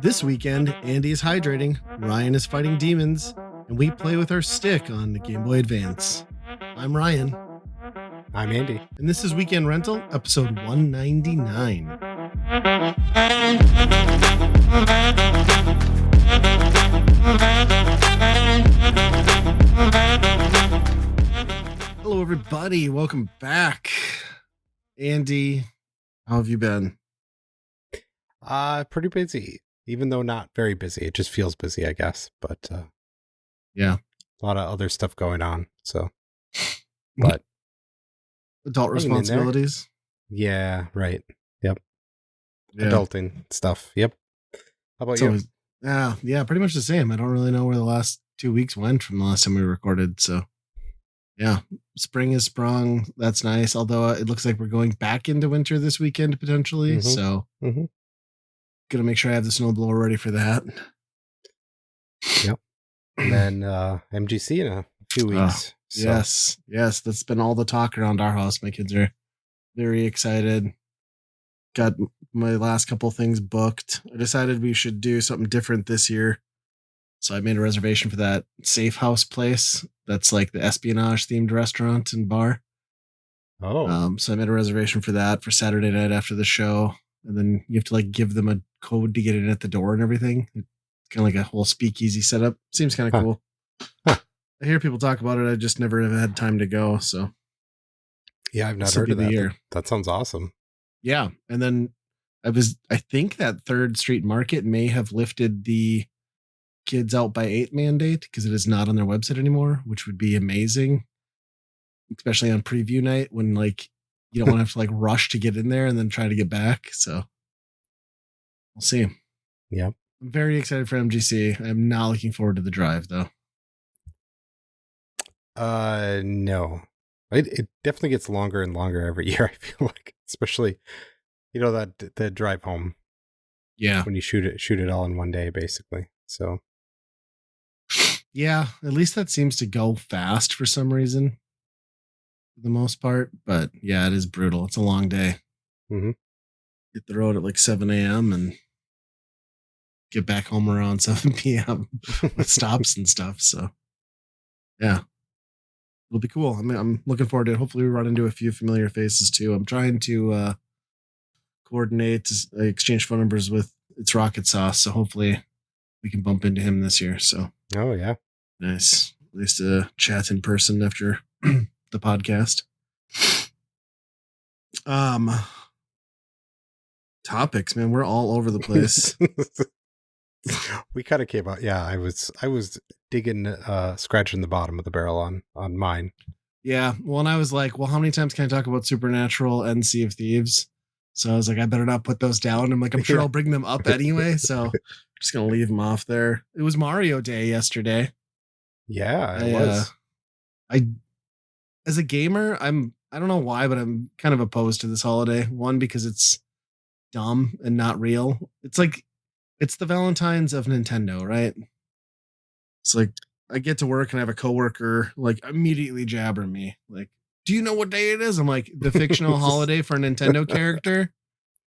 This weekend, Andy is hydrating, Ryan is fighting demons, and we play with our stick on the Game Boy Advance. I'm Ryan. I'm Andy. And this is Weekend Rental, episode 199. Hello, everybody. Welcome back. Andy, how have you been? Pretty busy, even though not very busy. It just feels busy, I guess. But yeah, a lot of other stuff going on. So, but adult responsibilities. Yeah, right. Yep. Yeah. Adulting stuff. Yep. How about you? Yeah, pretty much the same. I don't really know where the last 2 weeks went from the last time we recorded. So, yeah, spring is sprung. That's nice. Although it looks like we're going back into winter this weekend potentially. Mhm. So, gonna make sure I have the snowblower ready for that. Yep. And then MGC in a few weeks. Yes. That's been all the talk around our house. My kids are very excited. Got my last couple things booked. I decided we should do something different this year. So I made a reservation for that Safe House place. That's like the espionage themed restaurant and bar. Oh. So I made a reservation for that for Saturday night after the show. And then you have to like give them a code to get in at the door and everything. It's kind of like a whole speakeasy setup. Seems kind of cool. I hear people talk about it. I just never have had time to go. So yeah, I've not heard of that. That sounds awesome. Yeah. And then I think that 3rd Street Market may have lifted the kids out by 8 mandate because it is not on their website anymore, which would be amazing, especially on preview night when like you don't want to have to like rush to get in there and then try to get back. So we'll see. Yep. I'm very excited for MGC. I'm not looking forward to the drive though. No. It definitely gets longer and longer every year, I feel like. Especially, that the drive home. Yeah. When you shoot it all in one day, basically. So yeah, at least that seems to go fast for some reason. For the most part. But yeah, it is brutal. It's a long day. Mm-hmm. Hit the road at like 7 a.m. and get back home around 7 p.m. with stops and stuff. So yeah. It'll be cool. I mean, I'm looking forward to it. Hopefully we run into a few familiar faces too. I'm trying to coordinate, exchange phone numbers with It's Rocket Sauce. So hopefully we can bump into him this year. So, oh yeah. Nice. At least chat in person after the podcast. Topics, man. We're all over the place. We kind of came out. Yeah, I was digging, scratching the bottom of the barrel on mine. Yeah. Well, and I was like, well, how many times can I talk about Supernatural and Sea of Thieves? So I was like, I better not put those down. I'm like, I'm sure I'll bring them up anyway. So I'm just going to leave them off there. It was Mario Day yesterday. Yeah, it was. As a gamer, I don't know why, but I'm kind of opposed to this holiday. One, because it's dumb and not real. It's like, it's the Valentine's of Nintendo, right? It's like, I get to work and I have a coworker like immediately jabber me. Like, do you know what day it is? I'm like, the fictional holiday for a Nintendo character.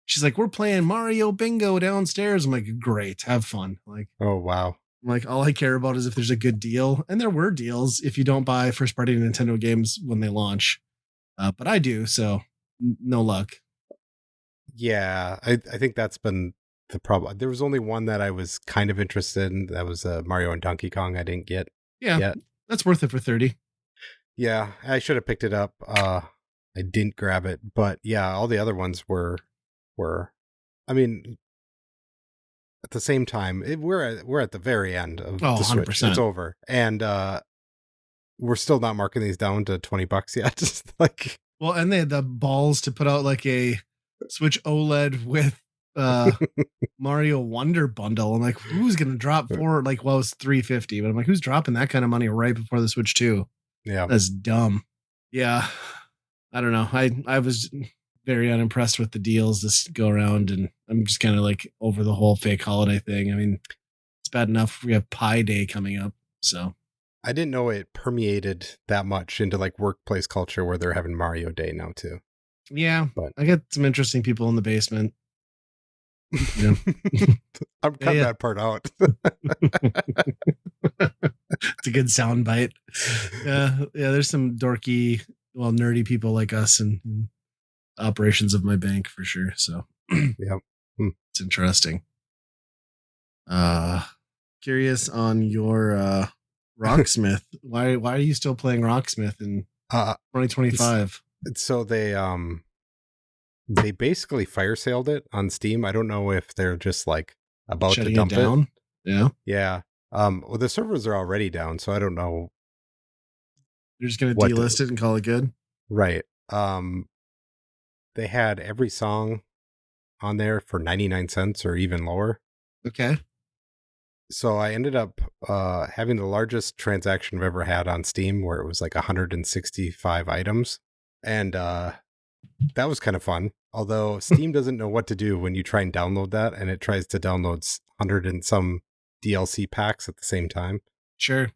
She's like, we're playing Mario Bingo downstairs. I'm like, great, have fun. Like, oh wow. I'm like, all I care about is if there's a good deal. And there were deals if you don't buy first party Nintendo games when they launch. But I do, so no luck. Yeah, I think that's been the problem. There was only one that I was kind of interested in. That was Mario and Donkey Kong. I didn't get. Yeah, that's worth it for 30. Yeah, I should have picked it up. I didn't grab it, but yeah, all the other ones were. I mean, at the same time, we're at the very end of the Switch. 100%. It's over, and we're still not marking these down to $20 yet. Just like, well, and they had the balls to put out like a Switch OLED with Mario Wonder bundle. I'm like, who's gonna drop for like, well, it's $350, but I'm like, who's dropping that kind of money right before the Switch 2? Yeah, that's dumb. Yeah, I don't know. I was very unimpressed with the deals this go around, and I'm just kind of like over the whole fake holiday thing. I mean, it's bad enough we have Pi Day coming up, so I didn't know it permeated that much into like workplace culture where they're having Mario Day now too. Yeah, but I got some interesting people in the basement. Yeah. I'm cutting Yeah. that part out. It's a good sound bite. Yeah. Yeah. There's some dorky, well, nerdy people like us in operations of my bank for sure. So Yep. Hmm. it's interesting. Uh, Curious on your Rocksmith. Why are you still playing Rocksmith in Uh, s- 2025? so they basically fire sailed it on Steam. I don't know if they're just like about to Shutting it dump it. down? Yeah. Yeah. Well, the servers are already down, so I don't know You're just gonna what. delist it and call it good? Right. They had every song on there for 99 cents or even lower. Okay. So I ended up having the largest transaction I've ever had on Steam, where it was like 165 items. And that was kind of fun. Although Steam doesn't know what to do when you try and download that, and it tries to download 100 and some DLC packs at the same time. Sure.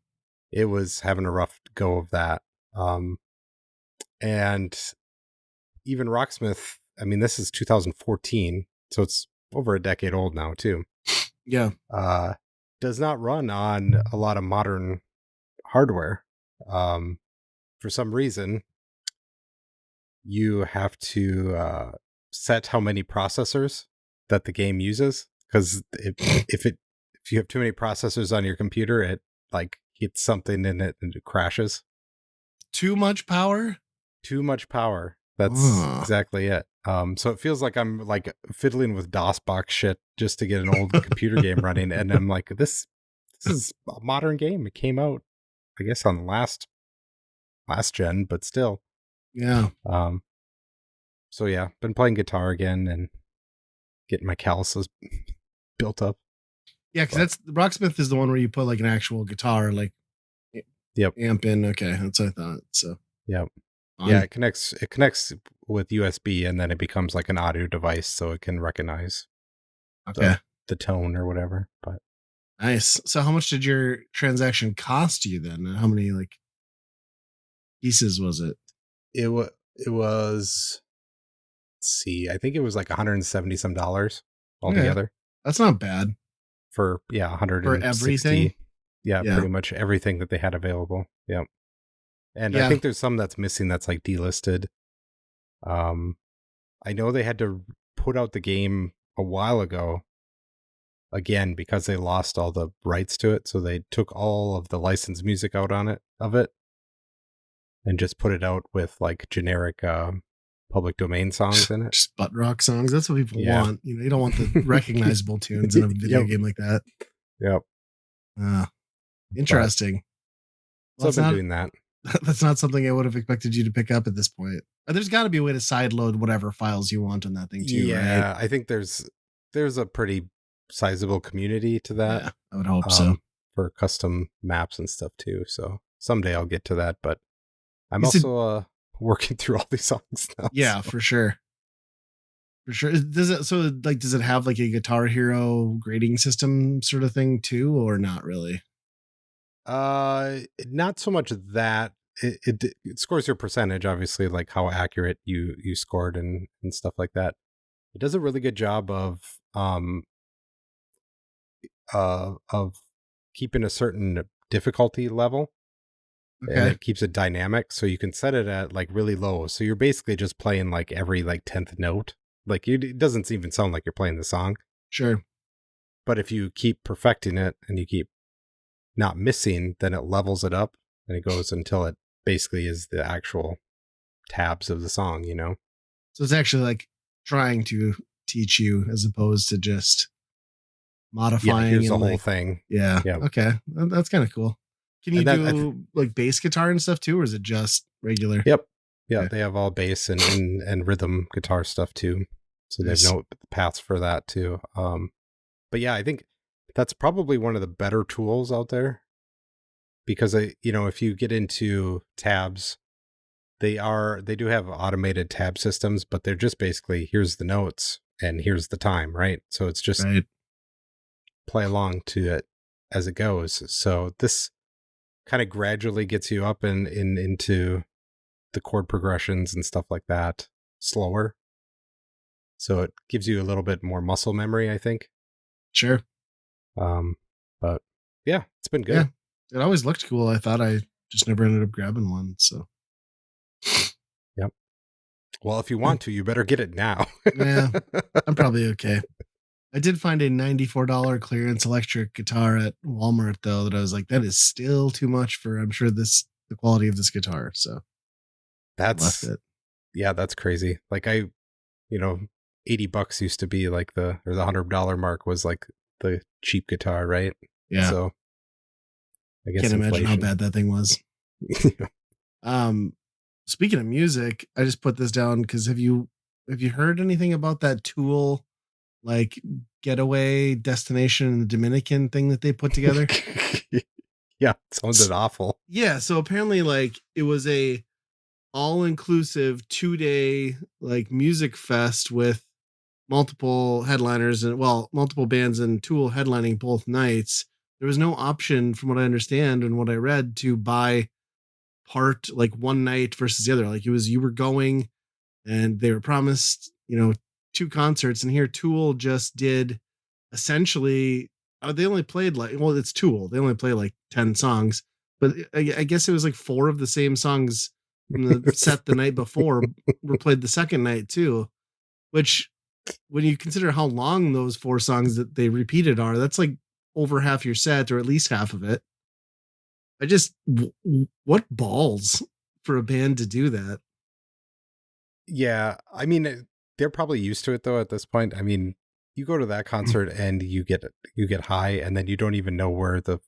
It was having a rough go of that. And even Rocksmith, I mean, this is 2014, so it's over a decade old now, too. Yeah. Does not run on a lot of modern hardware. For some reason, you have to set how many processors that the game uses, because if you have too many processors on your computer, it like hits something in it and it crashes. Too much power? Too much power. That's Oh. exactly it. So it feels like I'm like fiddling with DOSBox shit just to get an old computer game running, and I'm like, this is a modern game. It came out, I guess, on last gen, but still. Yeah. Um, so yeah, been playing guitar again and getting my calluses built up. Yeah, because that's Rocksmith is the one where you put like an actual guitar, like Yep. amp in. Okay, that's what I thought. So Yep. fun. Yeah, it connects with USB, and then it becomes like an audio device, so it can recognize Okay. the tone or whatever. But Nice. So how much did your transaction cost you then? How many like pieces was it? it was, let's see, I think it was like 170 some dollars Okay. altogether That's not bad for for everything. 160. Yeah, Yeah. pretty much everything that they had available. Yep. And I Yeah. think there's some that's missing that's like delisted. I know they had to put out the game a while ago again because they lost all the rights to it, so they took all of the licensed music out on it and just put it out with like generic public domain songs in it. Just butt rock songs. That's what people Yeah. want. You don't want the recognizable tunes in a video Yep. game like that. Yep. Interesting. So I've been doing that. That's not something I would have expected you to pick up at this point. There's got to be a way to sideload whatever files you want on that thing too, Yeah, right? I think there's a pretty sizable community to that. Yeah, I would hope so. For custom maps and stuff too. So someday I'll get to that, but I'm Is it- also working through all these songs now. Yeah, so. for sure. For sure. Does it have like a Guitar Hero grading system sort of thing too, or not really? Not so much that it scores your percentage, obviously, like how accurate you scored and stuff like that. It does a really good job of keeping a certain difficulty level, and Okay. it keeps it dynamic, so you can set it at like really low. So you're basically just playing like every like 10th note. Like it doesn't even sound like you're playing the song. Sure. But if you keep perfecting it and you keep not missing, then it levels it up and it goes until it basically is the actual tabs of the song, you know? So it's actually like trying to teach you as opposed to just Yeah, modifying. here's the and whole like, thing. yeah. Yeah. Okay. That's kind of cool. Can you And that, do like bass guitar and stuff too, or is it just regular? yep. Yeah, Okay. they have all bass and rhythm guitar stuff too. So Nice. they have no paths for that too. But yeah, I think that's probably one of the better tools out there, because if you get into tabs, they do have automated tab systems, but they're just basically here's the notes and here's the time, right? So it's just Right. play along to it as it goes. So this kind of gradually gets you up and into the chord progressions and stuff like that slower. so it gives you a little bit more muscle memory, I think. Sure. But yeah, it's been Yeah. good. It always looked cool. I thought I just never ended up grabbing one. So Yep. Well, if you want to, you better get it now. yeah, I'm probably okay. I did find a $94 clearance electric guitar at Walmart though, that I was like, that is still too much for I'm sure the quality of this guitar. So I left That's it. yeah, that's crazy. Like you know, $80 used to be like the $100 mark was like the cheap guitar, right? Yeah. So I guess Can't imagine how inflation. bad that thing was. Um Speaking of music, I just put this down because have you heard anything about that Tool like getaway destination in the Dominican thing that they put together? Yeah, it sounded awful. Yeah, so apparently like it was a all-inclusive 2-day like music fest with multiple headliners and multiple bands and Tool headlining both nights. There was no option from what I understand and what I read to buy part like one night versus the other. Like it was you were going and they were promised, two concerts and here Tool just did essentially they only played like it's Tool. They only play like 10 songs, but I guess it was like four of the same songs from the set the night before were played the second night too, which when you consider how long those four songs that they repeated are, that's like over half your set or at least half of it. I just what balls for a band to do that. Yeah, I mean, they're probably used to it though at this point. I mean, you go to that concert and you get high, and then you don't even know where the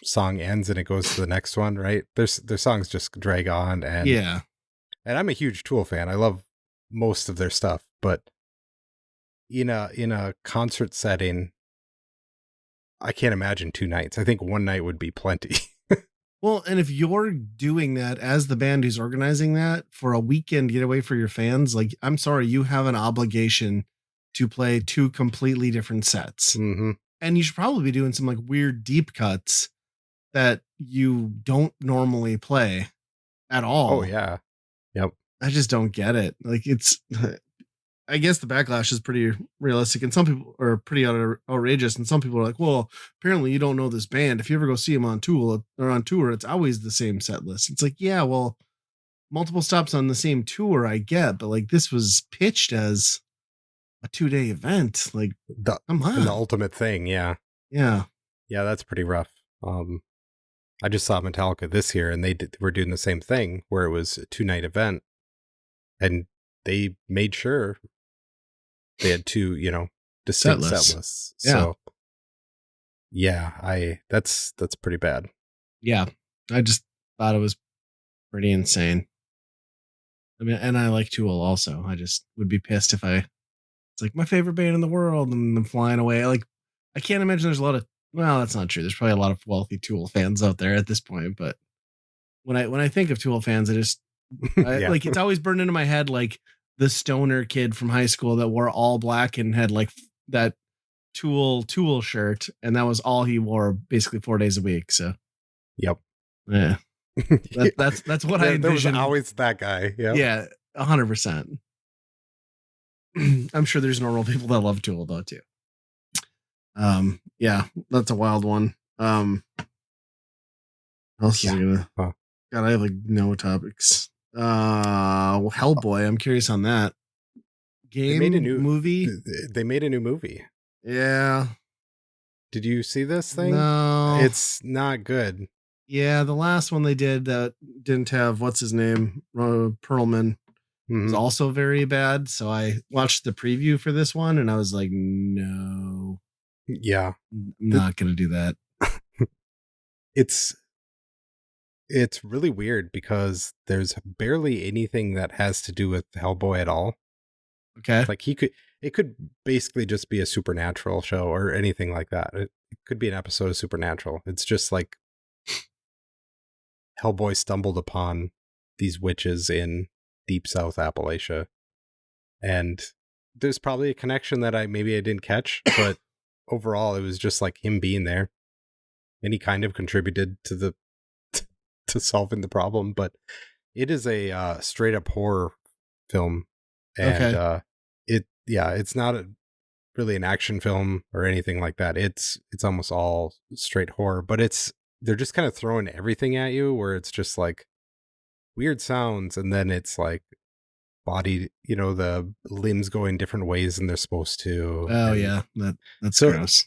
song ends, and it goes to the next one, right? Their songs just drag on, Yeah. and I'm a huge Tool fan. I love most of their stuff, but in a concert setting, I can't imagine 2 nights. I think one night would be plenty. Well, and if you're doing that as the band who's organizing that for a weekend getaway for your fans, like I'm sorry, you have an obligation to play two completely different sets. Mm-hmm. And you should probably be doing some like weird deep cuts that you don't normally play at Oh all. yeah. Yep. I just don't get it. Like it's I guess the backlash is pretty realistic, and some people are pretty outrageous, and some people are like, "Well, apparently you don't know this band. If you ever go see them on tour, it's always the same set list." It's like, yeah, well, multiple stops on the same tour, I get, but like this was pitched as a 2-day event. Like, come And the on, ultimate thing, yeah. yeah, Yeah, that's pretty rough. I just saw Metallica this year, and were doing the same thing where it was a 2-night event, and they made sure they had two, set distinct set lists, lists. yeah, So yeah, that's pretty bad. yeah. I just thought it was pretty insane. I mean, and I like Tool also. I just would be pissed if it's like my favorite band in the world and I'm flying away. Like, I can't imagine there's a lot of, well, that's not true. There's probably a lot of wealthy Tool fans out there at this point. But when I think of Tool fans, Yeah. like, it's always burned into my head, like the stoner kid from high school that wore all black and had like that Tool shirt. And that was all he wore basically 4 days a week. So Yep. yeah, that's what I There was envisioned. always that guy. Yeah. Yeah, 100%. I'm sure there's normal people that love Tool though too. Yeah, that's a wild one. What else is I gonna? Huh. God, I have like no topics. Hellboy. I'm curious on that They made a movie. They made a new movie. Yeah. Did you see this thing? No. It's not good. Yeah, the last one they did that didn't have what's his name, Perlman, was also very bad. So I watched the preview for this one and I was like, no. Yeah. I'm not gonna do that. It's really weird because there's barely anything that has to do with Hellboy at all. Okay. Like it could basically just be a Supernatural show or anything like that. It could be an episode of Supernatural. It's just like Hellboy stumbled upon these witches in deep South Appalachia. And there's probably a connection that maybe I didn't catch, but overall it was just like him being there. And he kind of contributed to to solving the problem, but it is a straight up horror film, and yeah, it's not really an action film or anything like that. It's almost all straight horror, but they're just kind of throwing everything at you where it's just like weird sounds, and then it's like body, the limbs going different ways than they're supposed to, Oh and yeah, that's so gross.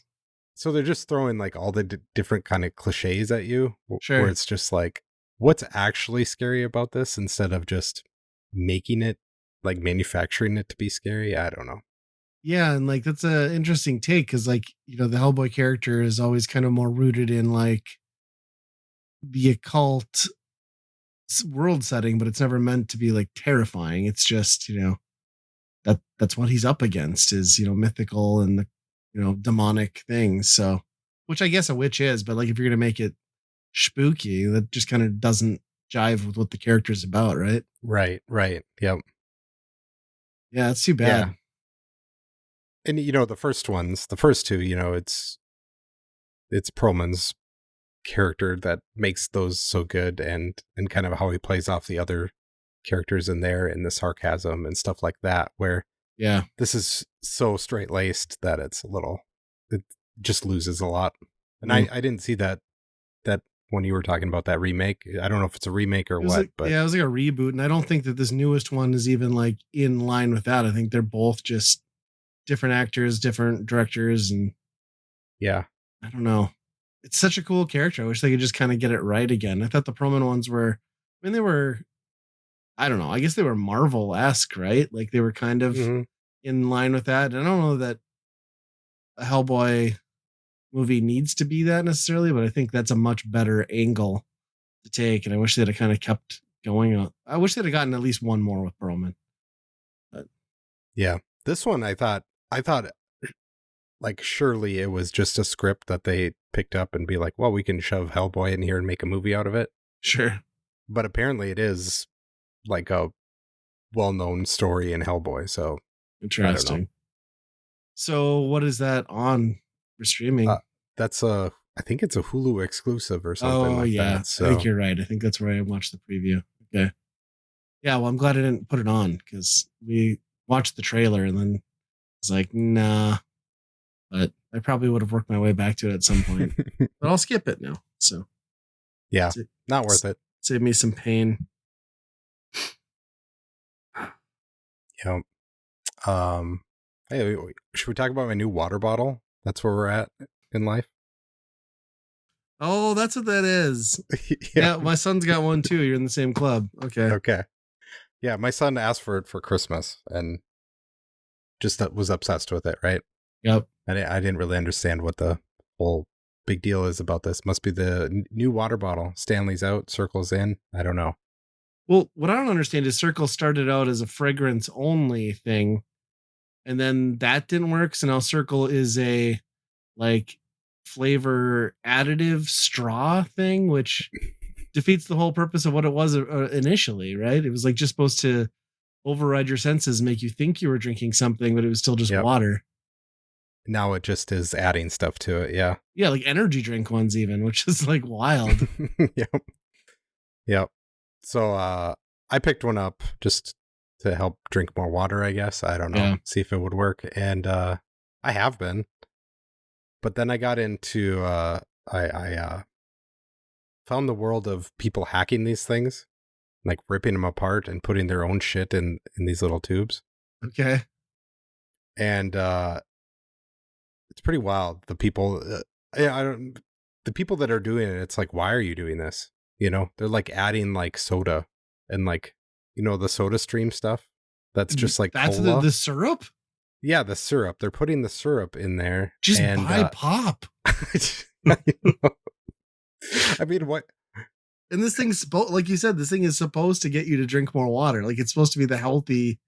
so they're just throwing like all the different kind of cliches at you, where Sure. it's just like, what's actually scary about this, instead of just making it, like manufacturing it to be scary. I don't know. Yeah, and like that's a interesting take because like the Hellboy character is always kind of more rooted in like the occult world setting, but it's never meant to be like terrifying. It's just that's what he's up against is mythical and the demonic things. So, which I guess a witch is, but like if you're gonna make it spooky, that just kind of doesn't jive with what the character's about, right? Right. Yep. Yeah, it's too Yeah. bad. And the first two, it's Perlman's character that makes those so good, and kind of how he plays off the other characters in there, and the sarcasm and stuff like that, where Yeah, this is so straight laced that it just loses a lot. And mm. I didn't see that when you were talking about that remake. I don't know if it's a remake or It was what, like but yeah, it was like a reboot, and I don't think that this newest one is even like in line with that. I think they're both just different actors, different directors, and yeah. I don't know. It's such a cool character. I wish they could just kind of get it right again. I thought the Perlman ones were, I mean, they were, I don't know. I guess they were Marvel esque, right? Like they were kind of Hmm. in line with that. And I don't know that a Hellboy movie needs to be that necessarily, but I think that's a much better angle to take. And I wish they'd have kind of kept going. I wish they'd have gotten at least one more with Perlman. But Yeah. This one, I thought like surely it was just a script that they picked up and be like, well, we can shove Hellboy in here and make a movie out of it. sure. But apparently it is like a well-known story in Hellboy, so I don't know. Interesting. So what is that on for Uh, streaming? that's I think it's a Hulu exclusive or something Oh like yeah, that. I think So you're right. I think that's where I watched the preview. Okay. Yeah, well, I'm glad I didn't put it on because we watched the trailer and then it's like, nah. But I probably would have worked my way back to it at some point. But I'll skip it now. So yeah, sa- not worth it. save me some pain. You know, hey, should we talk about my new water bottle? That's where we're at in life. Oh, that's what that is. Yeah. Yeah, my son's got one too. You're in the same club. Okay. Okay. Yeah, my son asked for it for Christmas and just was obsessed with it. Right. Yep. I didn't really understand what the whole big deal is about this. Must be the new water bottle. Stanley's out, Circle's in. I don't know. Well, what I don't understand is Circle started out as a fragrance only thing, and then that didn't work. So now Circle is a like flavor additive straw thing, which defeats the whole purpose of what it was initially, right? It was like just supposed to override your senses, make you think you were drinking something, but it was still just Yep. water. Now it just is adding stuff to it. Yeah. Yeah, like energy drink ones, even, which is like wild. Yep. Yep. So I picked one up just to help drink more water, I guess. I don't know. Yeah. See if it would work. And I have been. But then I got into I found the world of people hacking these things, like ripping them apart and putting their own shit in these little tubes. Okay. And it's pretty wild. The people I don't the people that are doing it, it's like, why are you doing this? They're like adding like soda and like, the soda stream stuff. That's just like That's cola. the syrup. Yeah, the syrup. They're putting the syrup in there. Just And buy pop. I mean, what? And this thing's like you said, this thing is supposed to get you to drink more water. Like it's supposed to be the healthy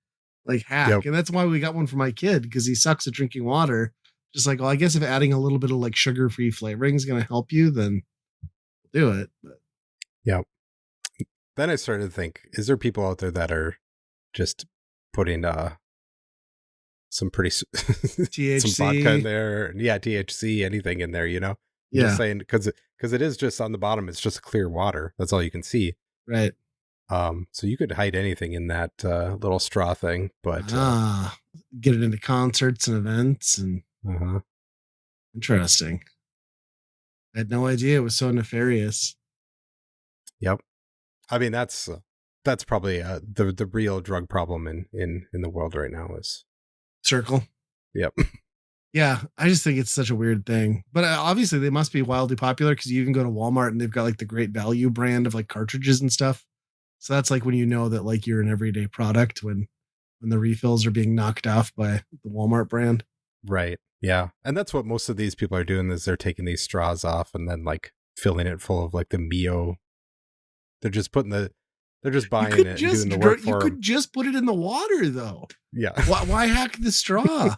like hack. Yep. And that's why we got one for my kid because he sucks at drinking water. Just like, well, I guess if adding a little bit of like sugar-free flavoring is going to help you, then do it. But Yep. Then I started to think, is there people out there that are just putting some pretty some vodka in THC, there? Yeah, THC, anything in there, I'm yeah, just saying, because it is just on the bottom, it's just clear water. That's all you can see. right. So you could hide anything in that little straw thing, but Get it into concerts and events, and uh-huh. interesting. I had no idea it was so nefarious. Yep. I mean, that's probably the real drug problem in the world right now is. Circle. Yep. Yeah, I just think it's such a weird thing. But obviously, they must be wildly popular because you even go to Walmart and they've got like the Great Value brand of like cartridges and stuff. So that's like when you know that like you're an everyday product when the refills are being knocked off by the Walmart brand. Right. Yeah. And that's what most of these people are doing is they're taking these straws off and then like filling it full of like the Mio. They're just buying it and doing the work You for could them. just put it in the water though. Yeah. Why hack the straw?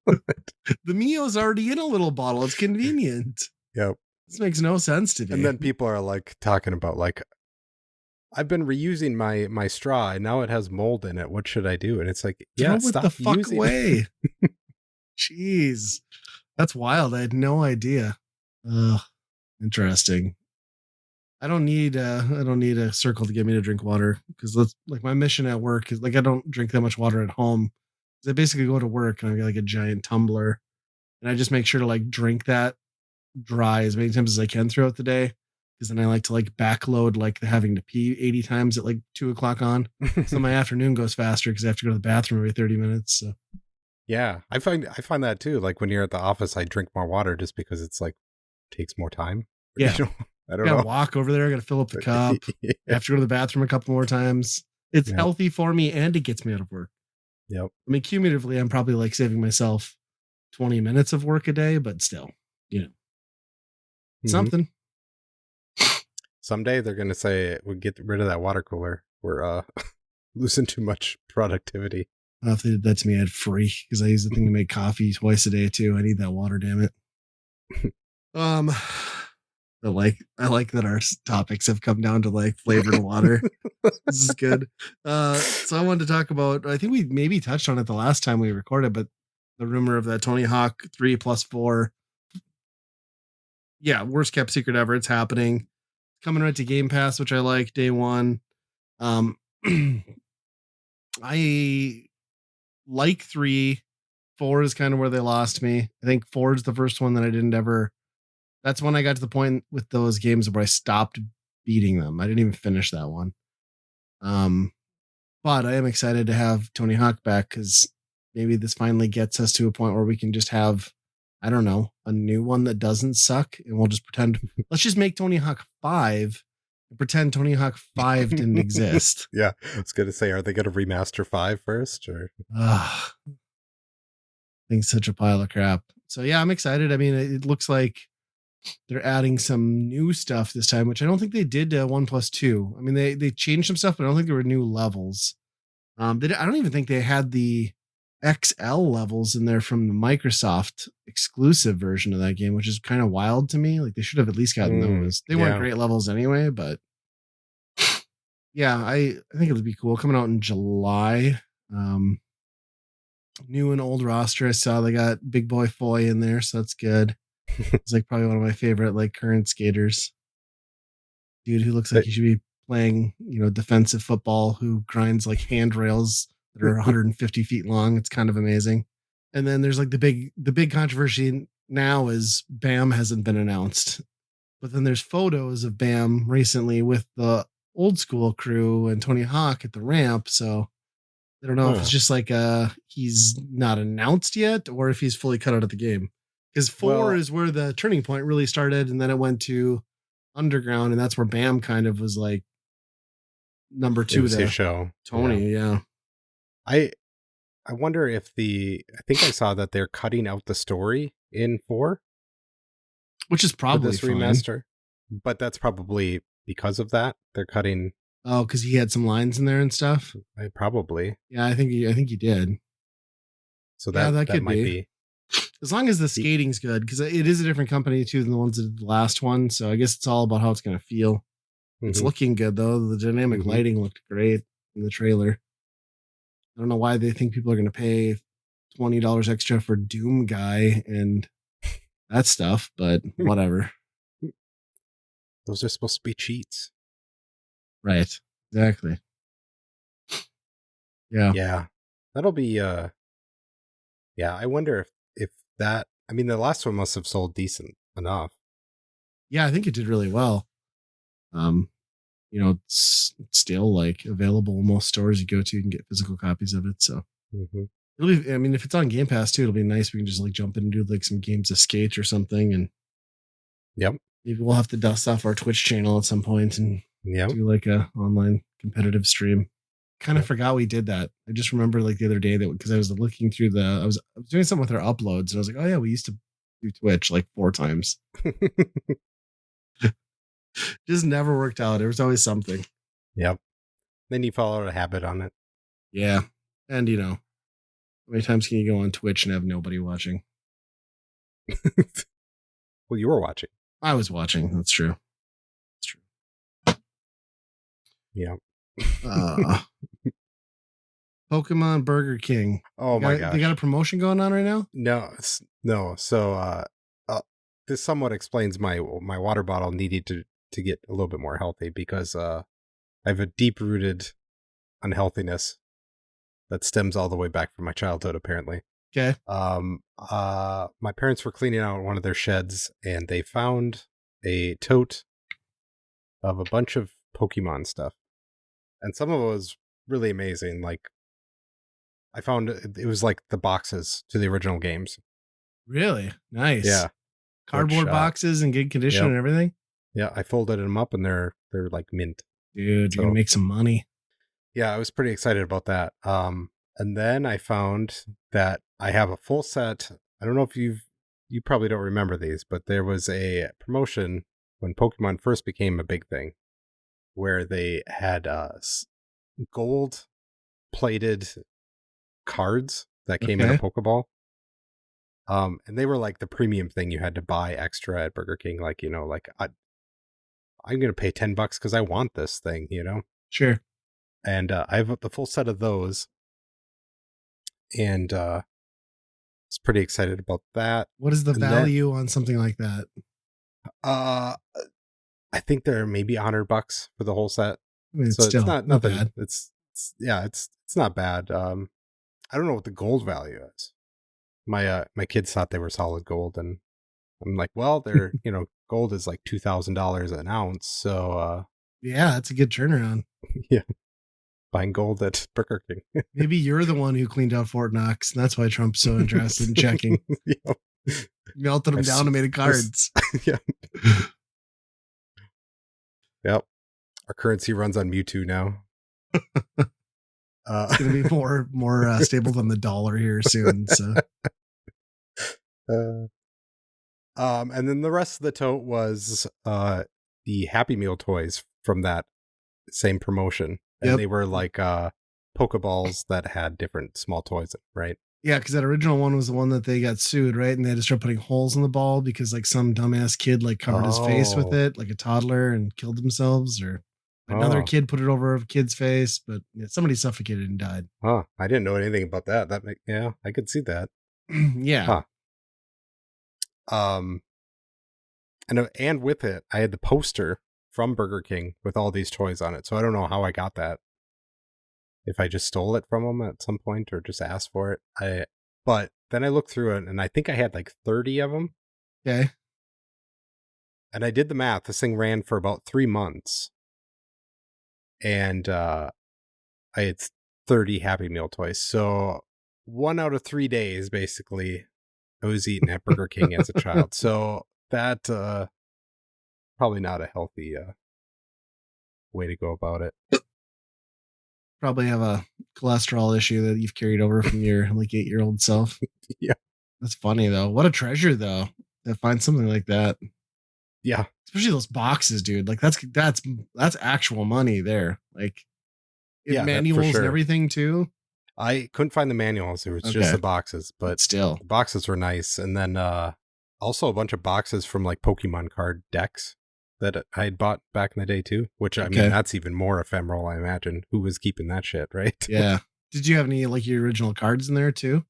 The Mio's already in a little bottle. It's convenient. Yep. This makes no sense to me. And then people are like talking about like, I've been reusing my straw and now it has mold in it. What should I do? And it's like, Throw yeah, it stop the fuck using away. Jeez. That's wild. I had no idea. Interesting. I don't need a circle to get me to drink water because like my mission at work is like I don't drink that much water at home. I basically go to work and I got like a giant tumbler and I just make sure to like drink that dry as many times as I can throughout the day because then I like to like backload like the having to pee 80 times at like 2 o'clock on. So my afternoon goes faster because I have to go to the bathroom every 30 minutes. So Yeah, I find that too. Like when you're at the office, I drink more water just because it's like takes more time. yeah, I I don't gotta know. walk over there. I gotta fill up the cup. Yeah. I have to go to the bathroom a couple more times. It's Yep. healthy for me and it gets me out of work. Yep. I mean, cumulatively, I'm probably like saving myself 20 minutes of work a day, but still, Mhm. something. Someday they're gonna say we get rid of that water cooler. We're losing too much productivity. If they did that to me, I'd freak because I use the thing to make coffee twice a day too. I need that water, damn it. Um, I like that our topics have come down to like flavored water. This is good. So I wanted to talk about. I think we maybe touched on it the last time we recorded, but the rumor of that Tony Hawk 3+4. Yeah, worst kept secret ever. It's happening. Coming right to Game Pass, which I like day one. Um, I like 3. 4 is kind of where they lost me. I think 4 is the first one that I didn't ever. That's when I got to the point with those games where I stopped beating them. I didn't even finish that one. But I am excited to have Tony Hawk back because maybe this finally gets us to a point where we can just have, I don't know, a new one that doesn't suck, and we'll just pretend. Let's just make Tony Hawk 5 and pretend Tony Hawk 5 didn't exist. Yeah, I was gonna say, are they gonna remaster 5 first, or? Ugh, I think it's such a pile of crap. So yeah, I'm excited. I mean, it looks like they're adding some new stuff this time, which I don't think they did 1+2. I mean, they changed some stuff, but I don't think there were new levels. I don't even think they had the XL levels in there from the Microsoft exclusive version of that game, which is kind of wild to me. Like they should have at least gotten those. They weren't great levels anyway, but yeah, I think it'll be cool coming out in July. New and old roster. I saw they got Big Boy Foy in there, so that's good. It's like probably one of my favorite like current skaters. Dude who looks like he should be playing, defensive football, who grinds like handrails that are 150 feet long. It's kind of amazing. And then there's like the big controversy now is Bam hasn't been announced. But then there's photos of Bam recently with the old school crew and Tony Hawk at the ramp. So I don't know if it's just like he's not announced yet or if he's fully cut out of the game. Because 4 is where the turning point really started, and then it went to Underground, and that's where Bam kind of was like number 2 to show Tony. Yeah. I wonder if I think I saw that they're cutting out the story in 4, which is probably this fine. remaster, but that's probably because of that they're cutting. Oh, because he had some lines in there and stuff. Probably. Yeah, I think he did. So that could might be. As long as the skating's good, because it is a different company too than the ones that did the last one. So I guess it's all about how it's going to feel. Mm-hmm. It's looking good though. The dynamic lighting looked great in the trailer. I don't know why they think people are going to pay $20 extra for Doom Guy and that stuff, but whatever. Those are supposed to be cheats. Right. Exactly. Yeah. Yeah. That'll be yeah, I wonder if that, I mean, the last one must have sold decent enough. Yeah, I think it did really well. Um, it's still like available in most stores you go to. You can get physical copies of it. So Hmm. it'll be, I mean, if it's on Game Pass too, it'll be nice. We can just like jump in and do like some games of Skate or something, and Yep. maybe we'll have to dust off our Twitch channel at some point and Yep. do like a online competitive stream. Kind of Yep. forgot we did that. I just remember like the other day that because I was looking through I was doing something with our uploads and I was like, oh yeah, we used to do Twitch like 4 times. Just never worked out. There was always something. Yep. Then you follow a habit on it. Yeah. And how many times can you go on Twitch and have nobody watching? Well, you were watching. I was watching. That's true. That's true. Yeah. Uh, Pokemon Burger King. Oh my gosh. They got a promotion going on right now? No, no. So this somewhat explains my water bottle needed to get a little bit more healthy because I have a deep rooted unhealthiness that stems all the way back from my childhood. Apparently, Okay. my parents were cleaning out one of their sheds and they found a tote of a bunch of Pokemon stuff, and some of it was really amazing. Like I found it was like the boxes to the original games. Really? Nice. Yeah, which Cardboard boxes in good condition yep. and everything? Yeah, I folded them up and they're like mint. Dude, you're So gonna make some money. yeah, I was pretty excited about that. And then I found that I have a full set. I don't know if you probably don't remember these, but there was a promotion when Pokemon first became a big thing, where they had gold plated cards that came in a Okay. Pokeball. And they were like the premium thing you had to buy extra at Burger King. Like, like I'm going to pay $10 because I want this thing, Sure. And I have the full set of those. And I was pretty excited about that. What is the And then value on something like that? I think they're maybe $100 for the whole set. I mean, it's So it's still not not nothing. bad. Yeah, it's not bad. I don't know what the gold value is. My kids thought they were solid gold, and I'm like, well, they're gold is like $2,000 an ounce. So Yeah, that's a good turnaround. yeah, buying gold at Burger King. Maybe you're the one who cleaned out Fort Knox, and that's why Trump's so interested in checking. Yep. Melted them down and made cards. Yeah. Yep. Our currency runs on Mewtwo now. It's gonna be more stable than the dollar here soon. So and then the rest of the tote was the Happy Meal toys from that same promotion. And yep. they were like Pokeballs that had different small toys, right? Yeah, because that original one was the one that they got sued, right? And they had to start putting holes in the ball because like some dumbass kid like covered his face with it, like a toddler, and killed themselves, or another kid put it over a kid's face, but somebody suffocated and died. Oh, I didn't know anything about that. Yeah, I could see that. Yeah. Huh. And with it, I had the poster from Burger King with all these toys on it. So I don't know how I got that. If I just stole it from them at some point or just asked for it. But then I looked through it and I think I had like 30 of them. Okay. And I did the math. This thing ran for about 3 months. And I had 30 Happy Meal toys. So 1 out of 3 days, basically, I was eating at Burger King as a child. So that probably not a healthy way to go about it. Probably have a cholesterol issue that you've carried over from your like 8-year-old self. Yeah. That's funny though. What a treasure though to find something like that. Yeah. Especially those boxes, dude. Like that's actual money there. Like manuals for sure. and everything too. I couldn't find the manuals. It was just the boxes, but still the boxes were nice. And then also a bunch of boxes from like Pokemon card decks that I had bought back in the day too, which I mean, that's even more ephemeral, I imagine. Who was keeping that shit, right? Yeah. Did you have any like your original cards in there too?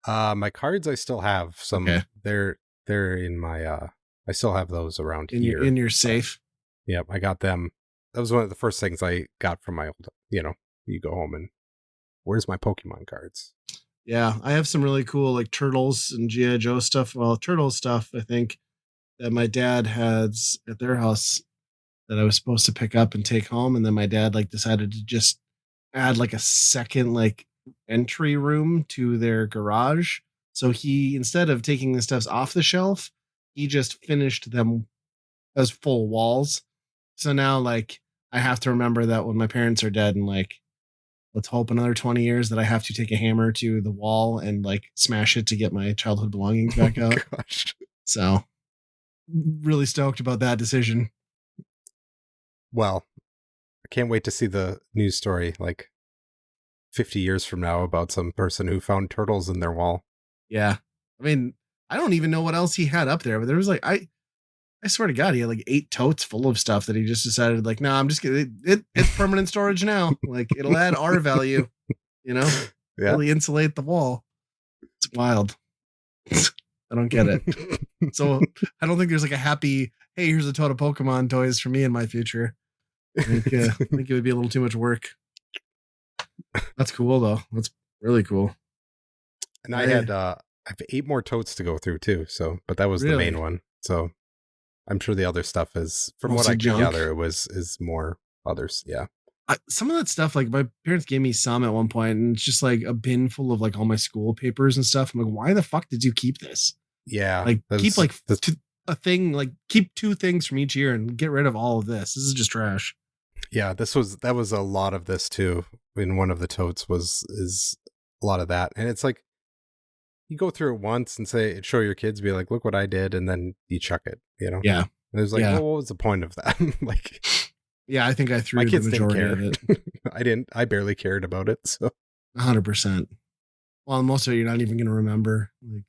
My cards I still have some. Okay. They're in my I still have those around here. In your safe. Yep, I got them was one of the first things I got from my old, you go home and where's my Pokemon cards? Yeah, I have some really cool like Turtles and GI Joe stuff. Well, Turtles stuff I think that my dad has at their house that I was supposed to pick up and take home, and then my dad like decided to just add like a second like entry room to their garage. So he, instead of taking the stuffs off the shelf, he just finished them as full walls. So now like I have to remember that when my parents are dead and like let's hope another 20 years that I have to take a hammer to the wall and like smash it to get my childhood belongings back Oh out. gosh. So really stoked about that decision. Well, I can't wait to see the news story like 50 years from now about some person who found turtles in their wall. Yeah. I mean, I don't even know what else he had up there, but there was like I swear to God, he had like 8 totes full of stuff that he just decided like, nah, I'm just gonna it's permanent storage now. Like it'll add R value, you know, Yeah. really insulate the wall. It's wild. I don't get it. So I don't think there's like a happy, hey, here's a tote of Pokemon toys for me in my future. I think it would be a little too much work. That's cool though. That's really cool. And I have 8 more totes to go through too. So, but that was the Really main one. So I'm sure the other stuff is, from what mostly I could junk. gather, is more others. Yeah. Some of that stuff, like my parents gave me some at one point, and it's just like a bin full of like all my school papers and stuff. I'm like, why the fuck did you keep this? Yeah. Like, keep like a thing, like keep 2 things from each year and get rid of all of this. This is just trash. Yeah. That was a lot of this too. In one of the totes is a lot of that. And it's like, you go through it once and show your kids, be like, look what I did. And then you chuck it, Yeah. And it was like, Yeah. well, what was the point of that? Like, yeah, I think I threw my the kids didn't majority care. of it. I barely cared about it. So 100%. Well, most of it you're not even going to remember. Like,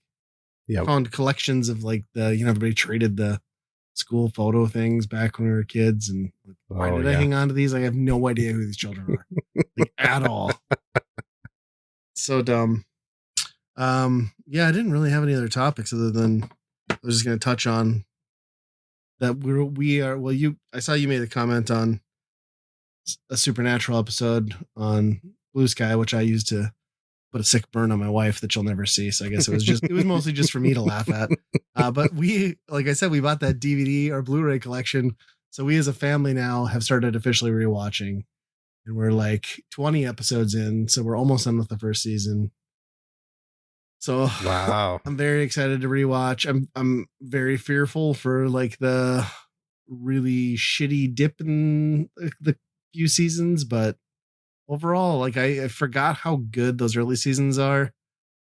yeah. I found collections of like everybody traded the school photo things back when we were kids, and like, why did I hang on to these? I have no idea who these children are, like at all. So dumb. Yeah, I didn't really have any other topics other than I was just going to touch on that we are. Well, I saw you made a comment on a Supernatural episode on Blue Sky, which I used to put a sick burn on my wife that she'll never see. So I guess it was mostly just for me to laugh at. But we, like I said, we bought that DVD or Blu-ray collection. So we as a family now have started officially rewatching, and we're like 20 episodes in. So we're almost done with the first season. So Wow. I'm very excited to rewatch. I'm very fearful for like the really shitty dip in the few seasons, but overall, like I forgot how good those early seasons are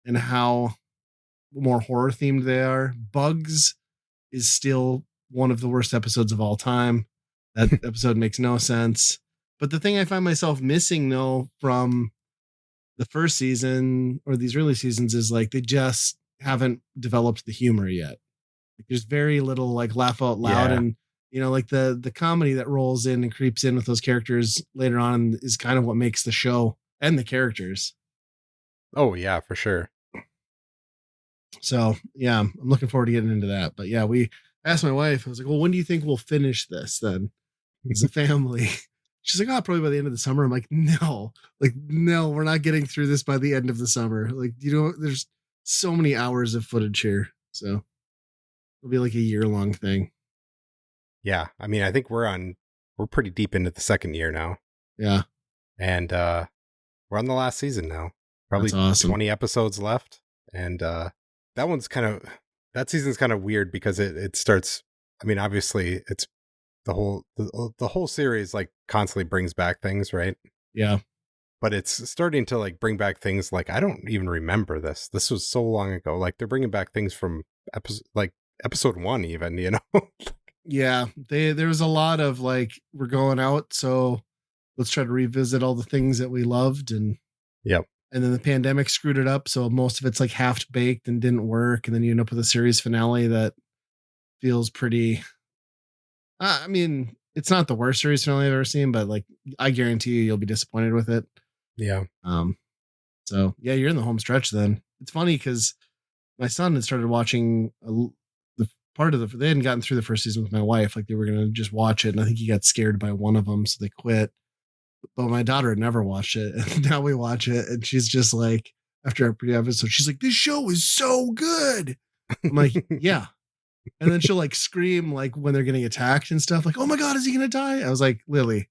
and how more horror themed they are. Bugs is still one of the worst episodes of all time. That episode makes no sense. But the thing I find myself missing though from the first season or these early seasons is like they just haven't developed the humor yet. Like, there's very little like laugh out loud, and like the comedy that rolls in and creeps in with those characters later on is kind of what makes the show and the characters. Oh yeah, for sure. So yeah, I'm looking forward to getting into that. But yeah, I asked my wife, I was like, well, when do you think we'll finish this then as a family? She's like, oh, probably by the end of the summer. I'm like, no, we're not getting through this by the end of the summer. Like, there's so many hours of footage here. So it'll be like a year-long thing. Yeah. I mean, I think we're pretty deep into the second year now. Yeah. And we're on the last season now. Probably That's awesome. 20 episodes left. And that season's kind of weird because it starts, I mean, obviously it's the whole series like constantly brings back things, right? Yeah. But it's starting to like bring back things like I don't even remember this. This was so long ago. Like they're bringing back things from episode 1 even, Yeah, there was a lot of like we're going out, so let's try to revisit all the things that we loved, and yep. And then the pandemic screwed it up, so most of it's like half baked and didn't work, and then you end up with a series finale that feels pretty. I mean, it's not the worst series finale I've ever seen, but like I guarantee you'll be disappointed with it. Yeah. So yeah, you're in the home stretch then. It's funny because my son had started watching they hadn't gotten through the first season with my wife. Like they were gonna just watch it, and I think he got scared by one of them, so they quit. But my daughter had never watched it, and now we watch it, and she's just like, after every episode, she's like, "This show is so good." I'm like, "Yeah." And then she'll like scream like when they're getting attacked and stuff, like, "Oh my god, is he gonna die?" I was like, "Lily,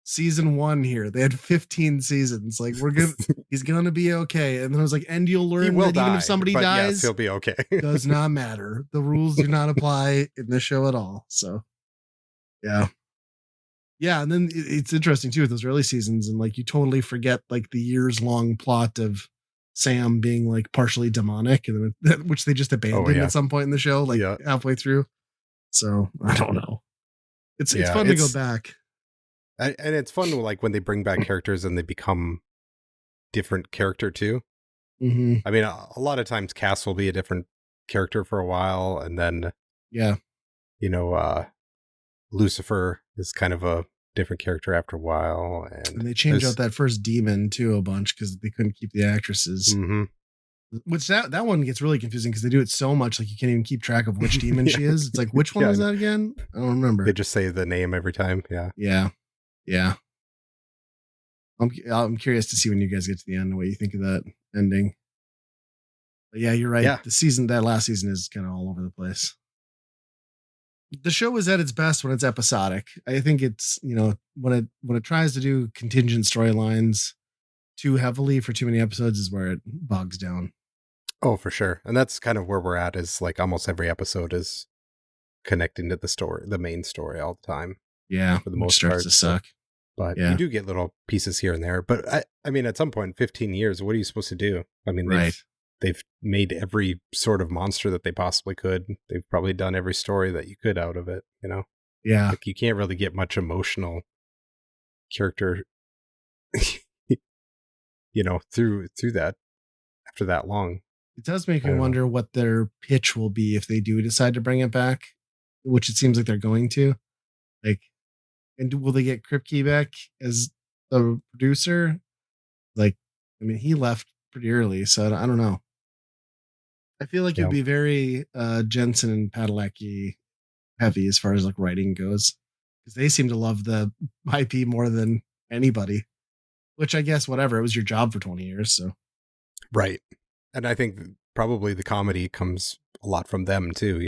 season 1 here. They had 15 seasons. Like we're good. He's gonna be okay." And then I was like, "And you'll He learn will that die, even if somebody but dies, yes, he'll be okay. does not matter. The rules do not apply in this show at all." So yeah. Yeah, and then it's interesting too with those early seasons, and like you totally forget like the years long plot of Sam being like partially demonic, and then which they just Oh abandoned yeah, at some point in the show, like yeah, halfway through. So I don't know. It's yeah. fun to go back. And it's fun like when they bring back characters and they become different character too. Mm-hmm. I mean, a lot of times Cass will be a different character for a while, and then Yeah, you know, Lucifer is kind of a different character after a while, and and they changed out there's that first demon too a bunch because they couldn't keep the actresses. mhm. Which that one gets really confusing because they do it so much, like you can't even keep track of which demon Yeah. she is. It's like, which one Yeah, was that again? I don't they remember. just say the name every time. Yeah, Yeah, yeah. I'm curious to see when you guys get to the end what you think of that ending. But yeah, you're right. yeah. That last season is kind of all over the place. The show is at its best when it's episodic. I think it's, when it tries to do contingent storylines too heavily for too many episodes is where it bogs down. Oh, for sure. And that's kind of where we're at. Is like almost every episode is connecting to the story, the main story, all the time Yeah, for the which most starts part. to So, suck. but you Yeah, do get little pieces here and there. But I mean, at some point, 15 years, what are you supposed to do? I mean, right. they've made every sort of monster that they possibly could. They've probably done every story that you could out of it. You know, Yeah, like you can't really get much emotional character, through that after that long. it does make I me don't know. wonder what their pitch will be if they do decide to bring it back, which it seems like they're going to. Like, and will they get Kripke back as the producer? Like, I mean, he left pretty early, so I don't know. I feel like it You would know, be very Jensen and Padalecki heavy as far as like writing goes, because they seem to love the IP more than anybody. Which I guess whatever, it was your job for 20 years, so right. And I think probably the comedy comes a lot from them too,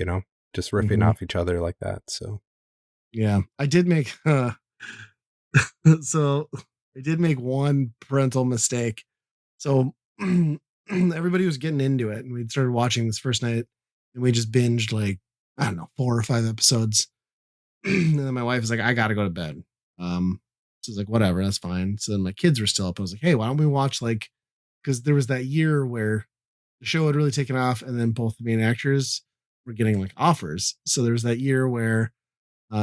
just riffing mhm. off each other like that. So, Yeah, I did make so I did make one parental mistake. So everybody was getting into it, and we started watching this first night, and we just binged like I don't know 4 or 5 episodes. And then my wife was like, "I got to go to bed." So I was like, "Whatever, that's fine." So then my kids were still up. I was like, "Hey, why don't we watch like?" Because there was that year where the show had really taken off, and then both the main actors were getting like offers. So there was that year where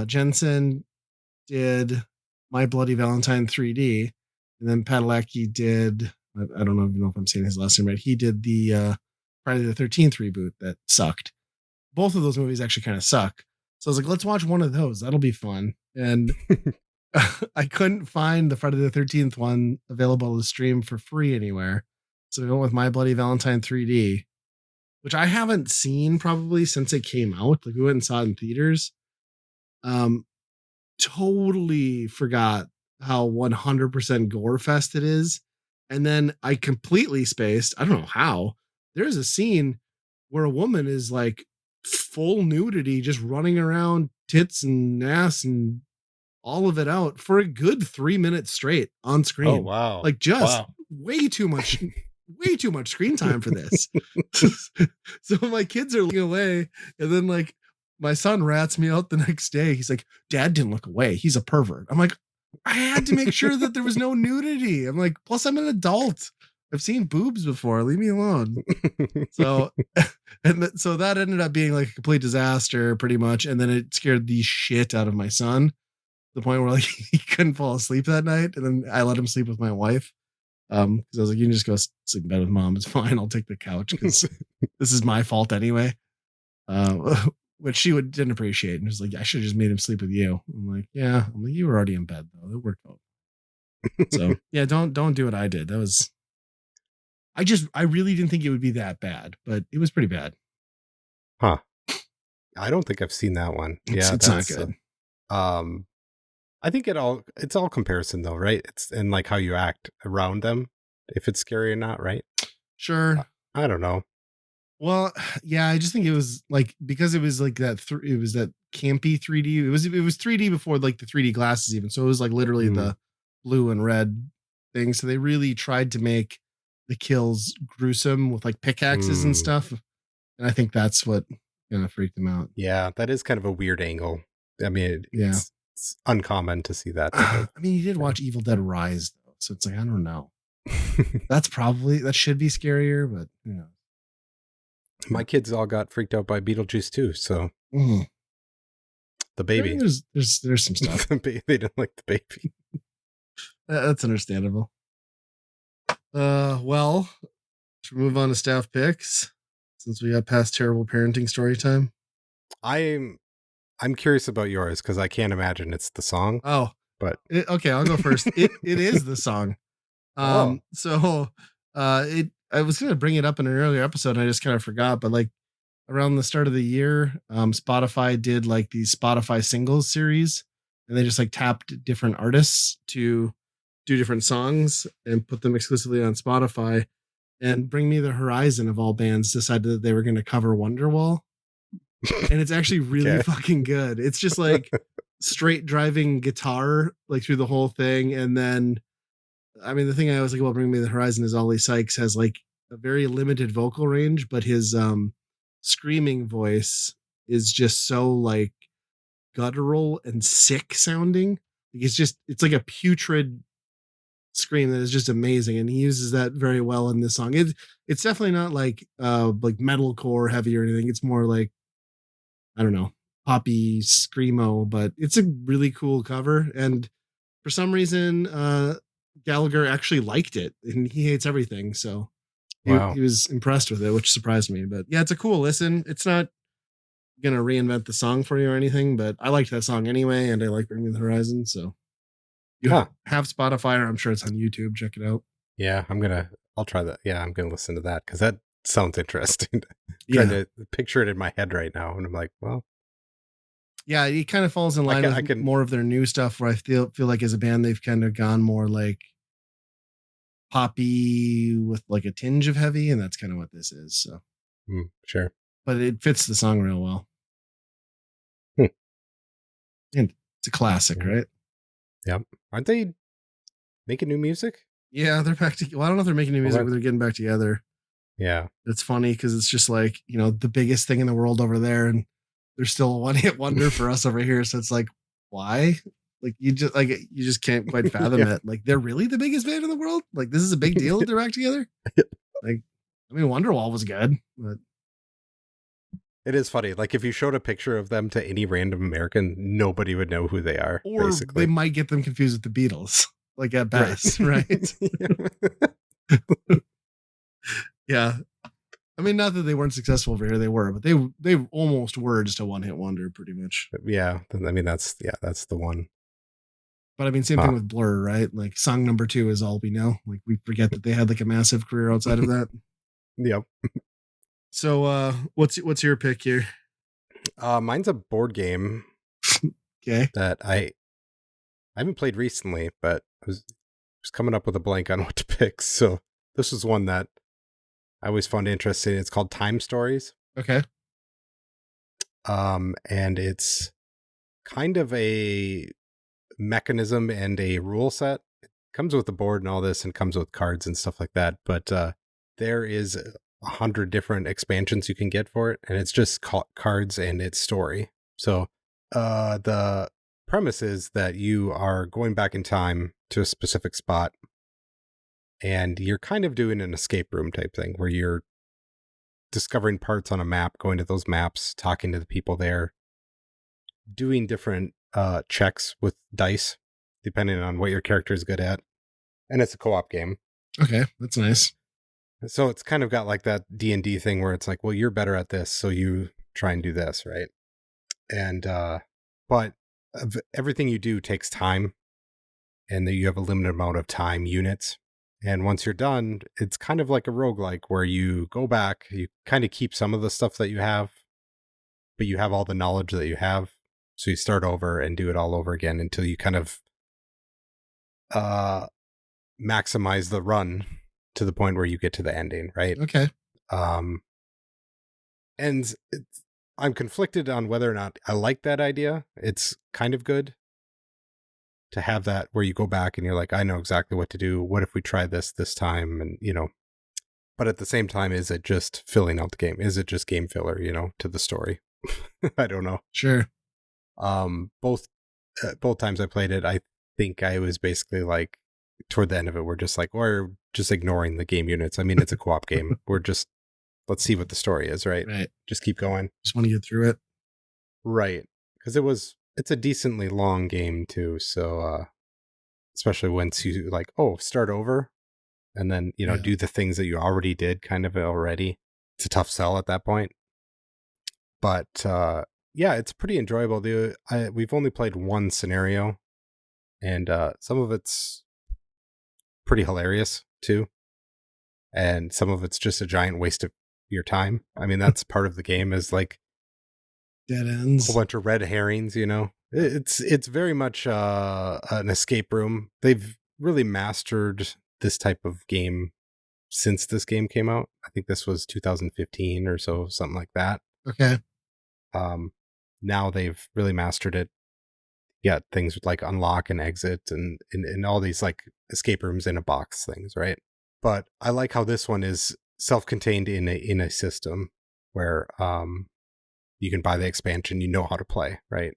Jensen did My Bloody Valentine 3D, and then Padalecki did. I don't know if I'm saying his last name right. He did the Friday the 13th reboot that sucked. Both of those movies actually kind of suck. So I was like, let's watch one of those. That'll be fun. And I couldn't find the Friday the 13th one available to stream for free anywhere. So we went with My Bloody Valentine 3D, which I haven't seen probably since it came out. Like we went and saw it in theaters. Um, Totally forgot how 100% gore fest it is. And then I completely spaced. I don't know how. There's a scene where a woman is like full nudity, just running around, tits and ass and all of it out for a good 3 minutes straight on oh screen. wow, Like just wow, way too much screen time for this. So my kids are looking away, and then like my son rats me out the next day. He's like, "Dad didn't look away. He's a pervert." I'm like, I had to make sure that there was no nudity. I'm like, plus I'm an adult. I've seen boobs before. Leave me alone. So, so that ended up being like a complete disaster, pretty much. And then it scared the shit out of my son, to the point where like he couldn't fall asleep that night. And then I let him sleep with my wife. Because I was like, you can just go sleep in bed with mom. It's fine. I'll take the couch because this is my fault anyway. Which she didn't appreciate, and was like, I should have just made him sleep with you. I'm like, yeah. I'm like, you were already in bed though. It worked out. So yeah, don't do what I did. That was I really didn't think it would be that bad, but it was pretty bad. huh? I don't think I've seen that one. Yeah, It's not that's good. um I think it's all comparison though, right? It's and like how you act around them, if it's scary or not, right? Sure. I don't know. Well, yeah, I just think it was like because it was like that. It was that campy 3D. It was 3D before like the 3D glasses even. So it was like literally Mm, the blue and red thing. So they really tried to make the kills gruesome with like pickaxes and mm. stuff. And I think that's what kind of freaked them out. Yeah, that is kind of a weird angle. I mean, Yeah. it's uncommon to see that type I of mean, you did thing. watch Evil Dead Rise though, so it's like I don't know. That should be scarier, but you know. My kids all got freaked out by Beetlejuice too, so Mhm. the baby. There's some stuff. They didn't like the baby. That's understandable. Well, should we move on to staff picks since we got past terrible parenting story time? I'm curious about yours because I can't imagine it's the song, Oh, but okay, I'll go first. It is the song. oh, So it I was gonna bring it up in an earlier episode and I just kind of forgot, but like around the start of the year, Spotify did like the Spotify singles series, and they just like tapped different artists to do different songs and put them exclusively on Spotify. And Bring Me the Horizon of all bands decided that they were going to cover Wonderwall, and it's actually really okay. fucking good. It's just like straight driving guitar like through the whole thing, and then I mean the thing I always like about Bring Me the Horizon is Ollie Sykes has like a very limited vocal range, but his screaming voice is just so like guttural and sick sounding. Like it's like a putrid scream that is just amazing, and he uses that very well in this song. It's definitely not like metalcore heavy or anything. It's more like I don't know, poppy screamo, but it's a really cool cover. And for some reason, Gallagher actually liked it, and he hates everything. So Wow. he was impressed with it, which surprised me. But yeah, it's a cool listen. It's not gonna reinvent the song for you or anything, but I liked that song anyway, and I like Bring Me the Horizon. So you Huh. have Spotify, or I'm sure it's on YouTube. Check it out. Yeah, I'll try that. Yeah, I'm gonna listen to that because that sounds interesting. Trying Yeah, to picture it in my head right now, and I'm like, well, yeah, it kind of falls in I line can, with I can, more of their new stuff. Where I feel like as a band they've kind of gone more like poppy with like a tinge of heavy, and that's kind of what this is. So, sure. but it fits the song real well, Hmm. and it's a classic, Yeah. right? Yep. Aren't they making new music? Yeah, they're back to. Well, I don't know if they're making new Well, music, but they're getting back together. yeah. It's funny because it's just like the biggest thing in the world over there, and they're still a one hit wonder for us over here. So it's like, why? Like you just can't quite fathom Yeah. it. Like they're really the biggest band in the world. Like this is a big deal that they're back together. Like, I mean, Wonderwall was good, but It is funny. Like if you showed a picture of them to any random American, nobody would know who they are. or they Basically, might get them confused with the Beatles, like at right? best, right? Yeah. I mean, not that they weren't successful over here, they were, but they almost were just a one hit wonder, pretty much. Yeah. I mean, that's the one. But I mean, same thing Huh. with Blur, right? Like song number 2 is all we know. Like we forget that they had like a massive career outside of that. Yep. So what's your pick here? Mine's a board game Okay. that I haven't played recently, but I was coming up with a blank on what to pick. So this was one that I always found interesting. It's called Time Stories. Okay. And it's kind of a mechanism and a rule set. It comes with the board and all this, and comes with cards and stuff like that. But there is 100 different expansions you can get for it, and it's just cards and its story. So the premise is that you are going back in time to a specific spot, and you're kind of doing an escape room type thing where you're discovering parts on a map, going to those maps, talking to the people there, doing different checks with dice depending on what your character is good at. And it's a co-op game. Okay. That's nice. So it's kind of got like that D&D thing where it's like, well, you're better at this, so you try and do this, right? And but everything you do takes time, and that you have a limited amount of time units. And once you're done, it's kind of like a roguelike where you go back, you kind of keep some of the stuff that you have, but you have all the knowledge that you have. So you start over and do it all over again until you kind of maximize the run to the point where you get to the ending, right? Okay. And I'm conflicted on whether or not I like that idea. It's kind of good to have that where you go back and you're like, I know exactly what to do. What if we try this time? And, but at the same time, is it just filling out the game? Is it just game filler, to the story? I don't know. Sure. Both times I played it, I think I was basically like, toward the end of it, we're just like, we're just ignoring the game units. I mean, it's a co-op game. Let's see what the story is, right? Right. Just keep going. Just want to get through it. Right. Because it's a decently long game too. So, especially once you like, start over and then, do the things that you already did kind of already. It's a tough sell at that point. But, yeah, it's pretty enjoyable. We've only played one scenario and, some of it's pretty hilarious too. And some of it's just a giant waste of your time. I mean, that's part of the game is like dead a ends, whole bunch of red herrings, It's very much an escape room. They've really mastered this type of game since this game came out. I think this was 2015 or so, something like that. Okay. Now they've really mastered it. Yeah, things like unlock and exit and all these like escape rooms in a box things, right? But I like how this one is self-contained in a system where you can buy the expansion, you know how to play, right?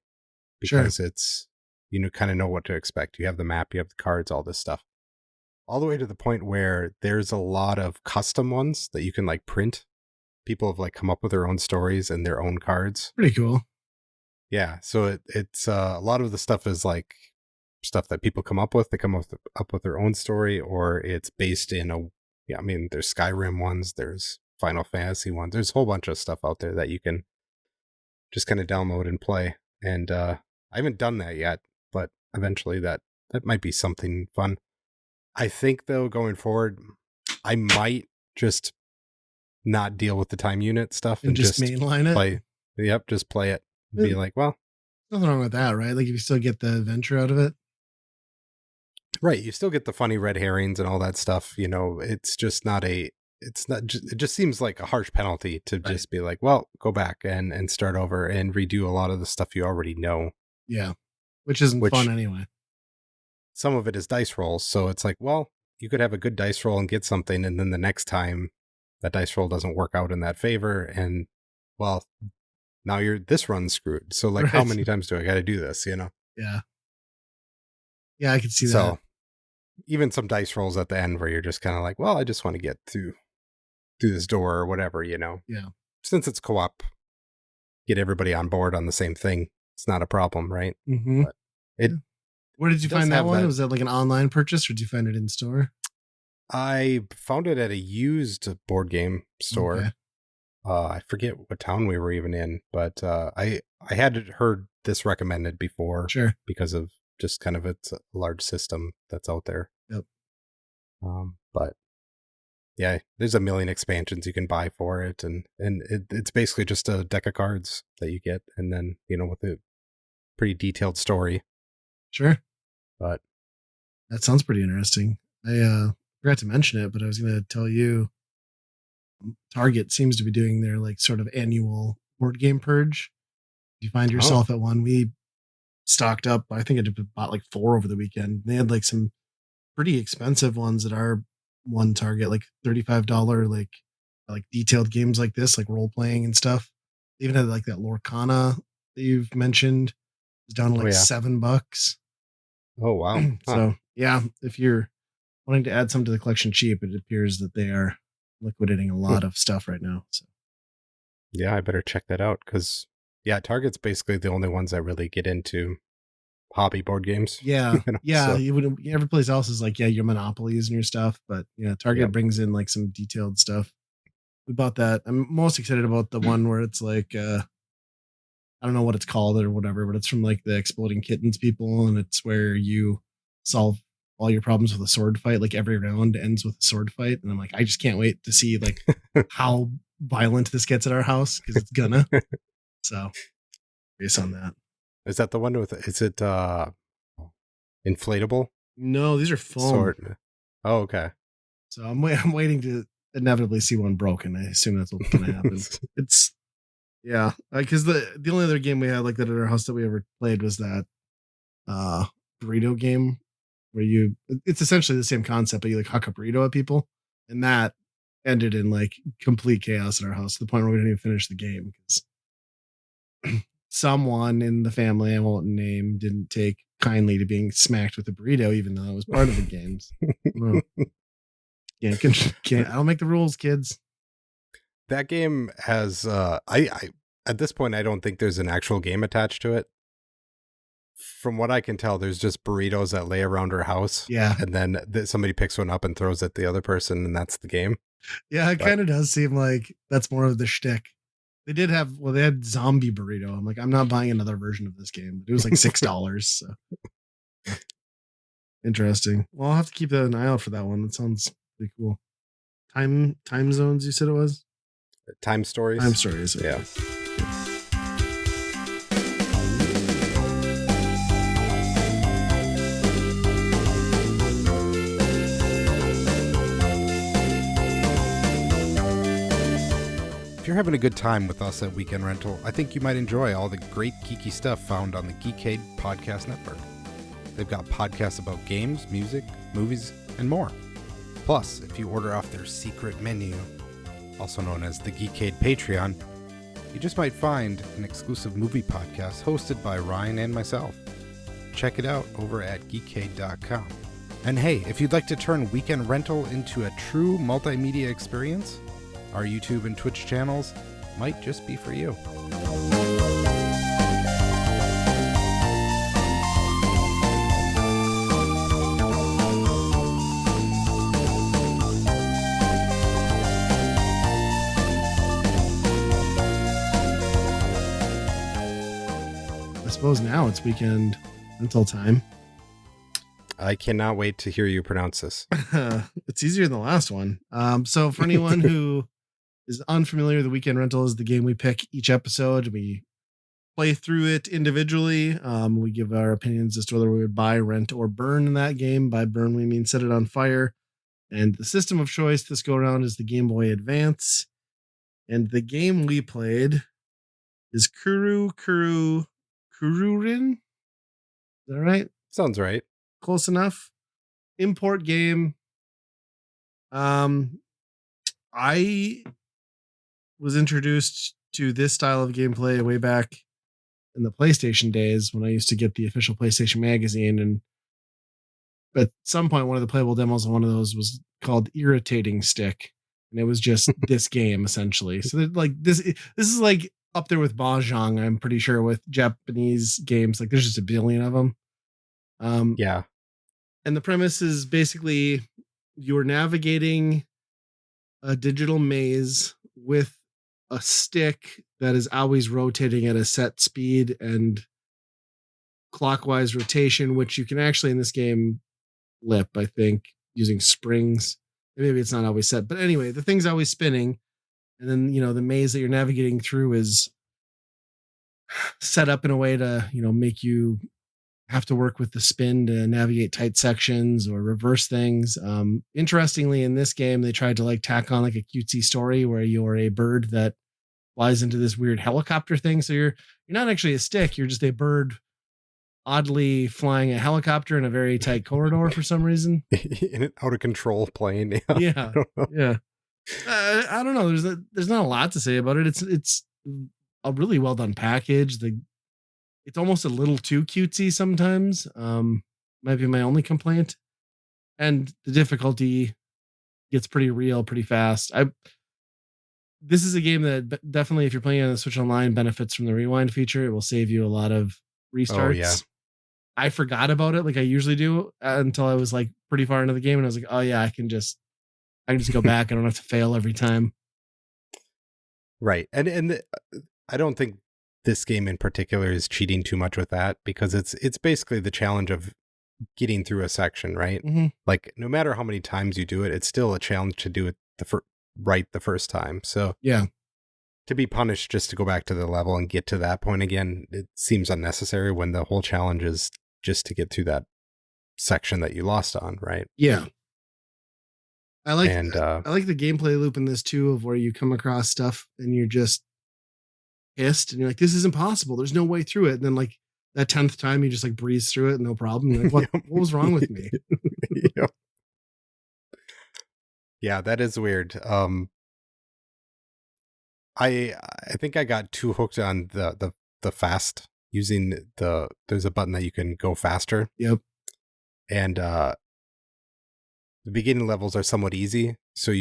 Because it's kind of know what to expect. You have the map, you have the cards, all this stuff. All the way to the point where there's a lot of custom ones that you can like print. People have like come up with their own stories and their own cards. Pretty cool. Yeah, so it's a lot of the stuff is like stuff that people come up with. They come up with their own story, or it's based in there's Skyrim ones, there's Final Fantasy ones. There's a whole bunch of stuff out there that you can just kind of download and play. And I haven't done that yet, but eventually that might be something fun. I think though, going forward, I might just not deal with the time unit stuff and just mainline play. Yep, just play it. Be like, well, nothing wrong with that, right? Like if you still get the adventure out of it. Right, you still get the funny red herrings and all that stuff, it's just not it just seems like a harsh penalty to just be like, well, go back and start over and redo a lot of the stuff you already know. Yeah, which isn't fun anyway. Some of it is dice rolls, so it's like, well, you could have a good dice roll and get something, and then the next time that dice roll doesn't work out in that favor, and, well, now this run's screwed. So, like, how many times do I got to do this, Yeah. Yeah, I can see that. So, even some dice rolls at the end where you're just kind of like, well, I just want to get through this door or whatever, Yeah. Since it's co-op, get everybody on board on the same thing. It's not a problem, right? Mm-hmm. But where did you find that one? Was that like an online purchase or did you find it in store? I found it at a used board game store. Okay. I forget what town we were even in, but I had heard this recommended before. Sure. Because of just kind of it's a large system that's out there. Yep. But yeah, there's a million expansions you can buy for it, and it's basically just a deck of cards that you get, and then with a pretty detailed story. Sure. But that sounds pretty interesting. I forgot to mention it, but I was going to tell you, Target seems to be doing their like sort of annual board game purge. If you find yourself at one, we stocked up. I think I bought like 4 over the weekend. They had like some pretty expensive ones at our one Target, like $35, like detailed games like this, like role playing and stuff. They even had like that Lorcana that you've mentioned. It's down to like $7. Oh wow! So yeah, if you're wanting to add some to the collection cheap, it appears that they are liquidating a lot of stuff right now. So yeah, I better check that out because Target's basically the only ones that really get into hobby board games. Yeah, yeah. So. You would every place else is like your Monopolies and your stuff, but Target brings in like some detailed stuff. We bought that. I'm most excited about the one where it's like I don't know what it's called or whatever, but it's from like the Exploding Kittens people, and it's where you solve all your problems with a sword fight. Like every round ends with a sword fight, and I'm like, I just can't wait to see like how violent this gets at our house because it's gonna. So based on that. Is that the one with? Is it inflatable No, these are foam. sort? Oh, okay. So I'm waiting to inevitably see one broken. I assume that's what's going to happen. It's yeah, because the only other game we had like that at our house that we ever played was that burrito game where it's essentially the same concept, but you like huck a burrito at people, and that ended in like complete chaos in our house to the point where we didn't even finish the game because someone in the family I won't name didn't take kindly to being smacked with a burrito, even though it was part of the games. Well, yeah, can't. I don't make the rules, kids. That game has I at this point I don't think there's an actual game attached to it. From what I can tell, there's just burritos that lay around her house. Yeah, and then somebody picks one up and throws it at the other person, and that's the game. Yeah, it kind of does seem like that's more of the shtick. They had zombie burrito. I'm like, I'm not buying another version of this game. It was like $6. So interesting. Well, I'll have to keep an eye out for that one. That sounds pretty cool. Time zones, you said it was? Time stories. Time stories. Okay. Yeah. If you're having a good time with us at Weekend Rental, I think you might enjoy all the great geeky stuff found on the Geekade Podcast Network. They've got podcasts about games, music, movies, and more. Plus, if you order off their secret menu, also known as the Geekade Patreon, you just might find an exclusive movie podcast hosted by Ryan and myself. Check it out over at geekade.com. And hey, if you'd like to turn Weekend Rental into a true multimedia experience, our YouTube and Twitch channels might just be for you. I suppose now it's weekend rental time. I cannot wait to hear you pronounce this. It's easier than the last one. So for anyone who is unfamiliar, the weekend rental is the game we pick each episode. We play through it individually. We give our opinions as to whether we would buy, rent, or burn that game. By burn, we mean set it on fire. And the system of choice this go around is the Game Boy Advance. And the game we played is Kururin. Is that right? Sounds right. Close enough. Import game. I was introduced to this style of gameplay way back in the PlayStation days when I used to get the official PlayStation magazine, and at some point one of the playable demos of one of those was called Irritating Stick, and it was just this game essentially. So like this is like up there with Mahjong, I'm pretty sure, with Japanese games. Like there's just a billion of them. Yeah. And the premise is basically you're navigating a digital maze with a stick that is always rotating at a set speed and clockwise rotation, which you can actually in this game flip, I think, using springs. Maybe it's not always set, but anyway, the thing's always spinning. And then, the maze that you're navigating through is set up in a way to, make you have to work with the spin to navigate tight sections or reverse things. Interestingly, in this game, they tried to like tack on like a cutesy story where you're a bird that flies into this weird helicopter thing. So you're not actually a stick. You're just a bird oddly flying a helicopter in a very tight corridor for some reason. In an out of control plane. Yeah. Yeah. I don't know. There's not a lot to say about it. It's a really well done package. It's almost a little too cutesy sometimes. Might be my only complaint. And the difficulty gets pretty real pretty fast. This is a game that definitely, if you're playing on the Switch Online, benefits from the rewind feature. It will save you a lot of restarts. Oh, yeah. I forgot about it like I usually do until I was like pretty far into the game, and I was like, oh yeah, I can just go back. I don't have to fail every time. Right. And I don't think this game in particular is cheating too much with that, because it's basically the challenge of getting through a section, right? Mm-hmm. Like no matter how many times you do it, it's still a challenge to do it right the first time. So yeah, to be punished just to go back to the level and get to that point again, it seems unnecessary when the whole challenge is just to get through that section that you lost on, right? Yeah. I like And I like the gameplay loop in this too, of where you come across stuff and you're just pissed and you're like, this is impossible. There's no way through it. And then like that 10th time you just like breeze through it, no problem. You're like, what was wrong with me? Yep. Yeah, that is weird. I think I got too hooked on the fast using there's a button that you can go faster. Yep. And the beginning levels are somewhat easy, so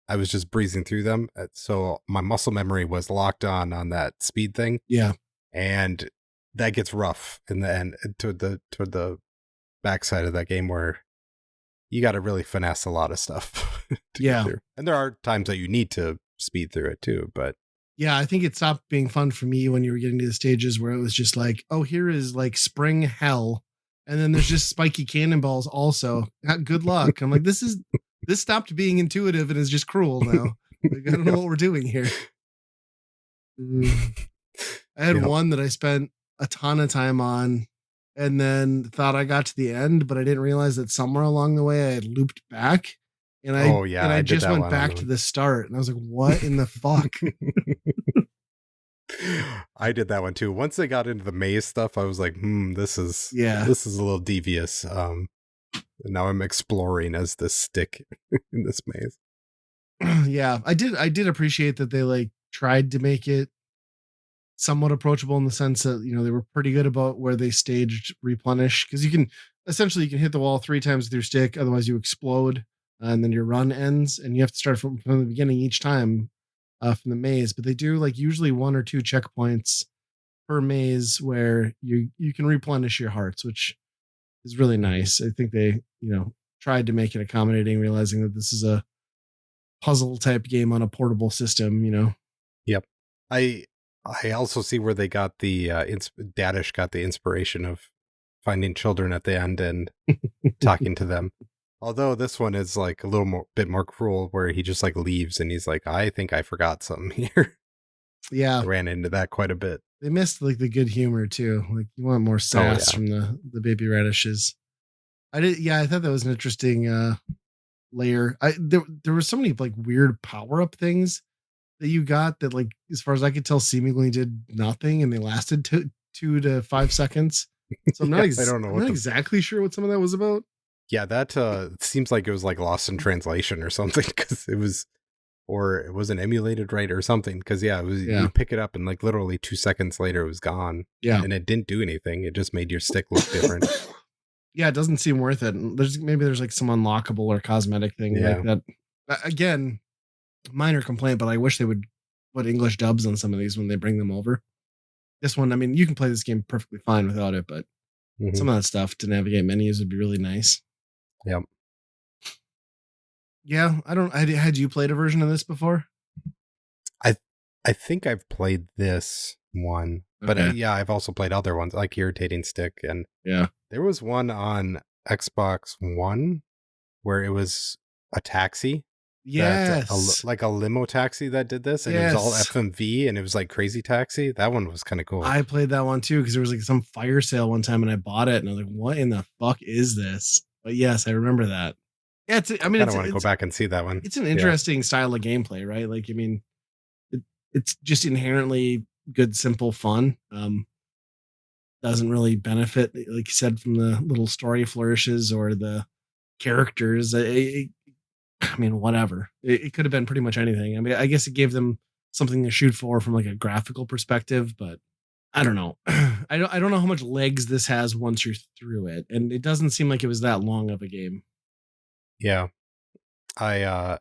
I was just breezing through them. So my muscle memory was locked on that speed thing. Yeah. And that gets rough in the end toward the backside of that game where you got to really finesse a lot of stuff. Yeah. And there are times that you need to speed through it too, but yeah, I think it stopped being fun for me when you were getting to the stages where it was just like, oh, here is like spring hell. And then there's just spiky cannonballs also. Good luck. I'm like, this stopped being intuitive and is just cruel now. Like, I don't know what we're doing here. I had one that I spent a ton of time on and then thought I got to the end, but I didn't realize that somewhere along the way I had looped back. And I just went back to the start and I was like, what in the fuck? I did that one too. Once they got into the maze stuff, I was like, this is a little devious. Now I'm exploring as this stick in this maze. Yeah, I did appreciate that they like tried to make it somewhat approachable in the sense that, you know, they were pretty good about where they staged replenish, because you can hit the wall 3 times with your stick, otherwise you explode, and then your run ends and you have to start from the beginning each time from the maze. But they do like usually 1 or 2 checkpoints per maze where you can replenish your hearts, which is really nice. I think they, you know, tried to make it accommodating, realizing that this is a puzzle type game on a portable system, you know. Yep. I also see where they got the Dadish got the inspiration of finding children at the end and talking to them. Although this one is like a bit more cruel, where he just like leaves and he's like, I think I forgot something here. Yeah. I ran into that quite a bit. They missed like the good humor too. Like you want more sass from the baby radishes. I thought that was an interesting layer. There were so many like weird power-up things that you got that, like, as far as I could tell, seemingly did nothing and they lasted 2 to 5 seconds. So I'm not, I don't know. I'm not exactly sure what some of that was about. Yeah, that seems like it was like lost in translation or something, because it wasn't emulated right or something. Because you pick it up and like literally 2 seconds later it was gone. Yeah, and it didn't do anything. It just made your stick look different. Yeah, it doesn't seem worth it. There's like some unlockable or cosmetic thing like that. Again, minor complaint, but I wish they would put English dubs on some of these when they bring them over. This one, I mean, you can play this game perfectly fine without it, but some of that stuff to navigate menus would be really nice. Yep. Yeah, had you played a version of this before? I think I've played this one, but I've also played other ones like Irritating Stick, and there was one on Xbox One where it was a taxi. Yes, like a limo taxi that did this, and it was all FMV, and it was like Crazy Taxi. That one was kind of cool. I played that one too because there was like some fire sale one time, and I bought it, and I was like, "What in the fuck is this?" But yes, I remember that. Yeah, I want to go back and see that one. It's an interesting style of gameplay, right? Like, I mean, it's just inherently good, simple fun. Doesn't really benefit, like you said, from the little story flourishes or the characters. I mean, whatever. It could have been pretty much anything. I mean, I guess it gave them something to shoot for from like a graphical perspective, but I don't know. I don't know how much legs this has once you're through it, and it doesn't seem like it was that long of a game. Yeah, I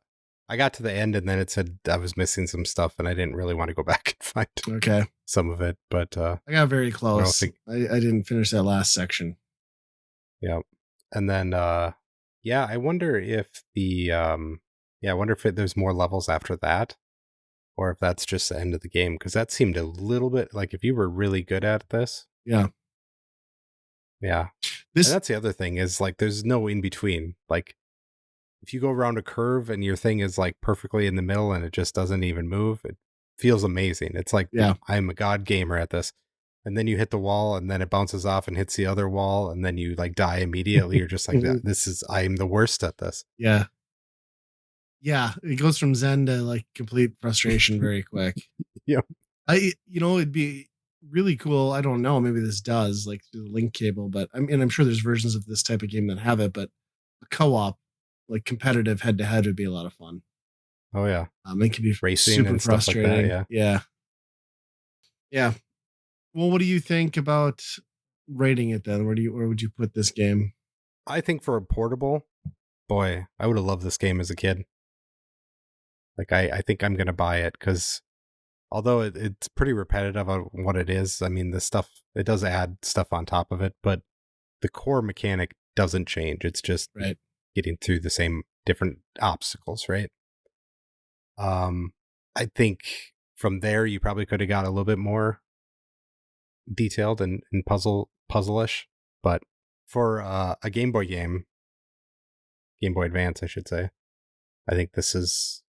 got to the end and then it said I was missing some stuff, and I didn't really want to go back and find some of it. But I got very close. I didn't finish that last section. Yeah, and then I wonder if there's more levels after that, or if that's just the end of the game, because that seemed a little bit like if you were really good at this. Yeah. And that's the other thing is like there's no in between. Like if you go around a curve and your thing is like perfectly in the middle and it just doesn't even move, feels amazing. It's like Yeah. I'm a god gamer at this. And then you hit the wall, and then it bounces off and hits the other wall, and then you like die immediately. You're just like, I'm the worst at this. Yeah. Yeah. It goes from zen to like complete frustration very quick. Yeah. It'd be really cool. I don't know. Maybe this does like through the link cable, but I'm sure there's versions of this type of game that have it, but a co-op, like competitive head to head would be a lot of fun. Oh yeah. It can be Racing super and stuff like that, frustrating. yeah. Yeah. Well, what do you think about rating it then? Where would you put this game? I think for a portable, boy, I would have loved this game as a kid. Like I think I'm gonna buy it because although it's pretty repetitive on what it is, I mean, it does add stuff on top of it, but the core mechanic doesn't change. It's just Right. getting through the same different obstacles, right? I think from there you probably could have got a little bit more detailed and puzzle-ish, but for a Game Boy game, Game Boy Advance, I should say, I think this is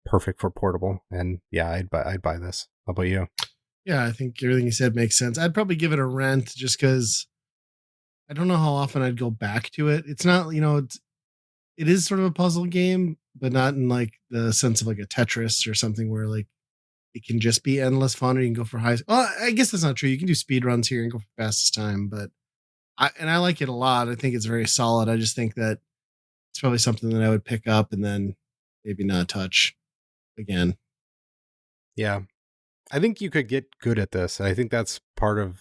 perfect for portable. And yeah, I'd buy this. How about you? Yeah, I think everything you said makes sense. I'd probably give it a rent just because I don't know how often I'd go back to it. It's not, it is sort of a puzzle game, but not in like the sense of like a Tetris or something where like it can just be endless fun or you can go for high. Well, I guess that's not true. You can do speed runs here and go for fastest time, but I like it a lot. I think it's very solid. I just think that it's probably something that I would pick up and then maybe not touch again. Yeah. I think you could get good at this. I think that's I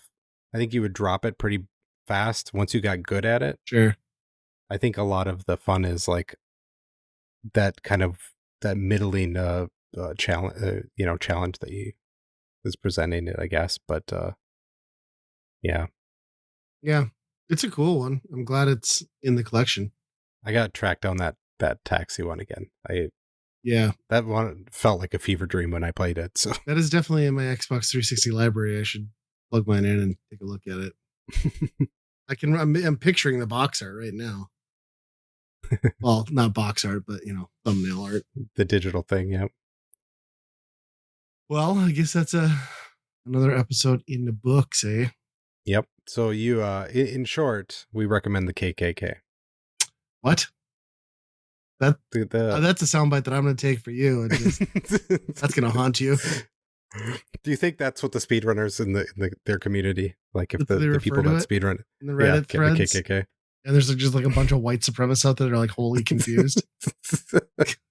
think you would drop it pretty fast once you got good at it. Sure. I think a lot of the fun is like that middling challenge, challenge that you is presenting it, I guess. But yeah. Yeah. It's a cool one. I'm glad it's in the collection. I got tracked down that taxi one again. Yeah. That one felt like a fever dream when I played it. So That is definitely in my Xbox 360 library. I should plug mine in and take a look at it. I'm picturing the box art right now. Well, not box art, but thumbnail art. The digital thing, yeah. Well, I guess that's another episode in the books, eh? Yep. So you, in short, we recommend the KKK. What? That's a The soundbite that I'm going to take for you, and that's going to haunt you. Do you think that's what the speedrunners in their community, like if That's the people that speedrun in the Reddit threads, the KKK, and there's just like a bunch of white supremacists out there that are like wholly confused?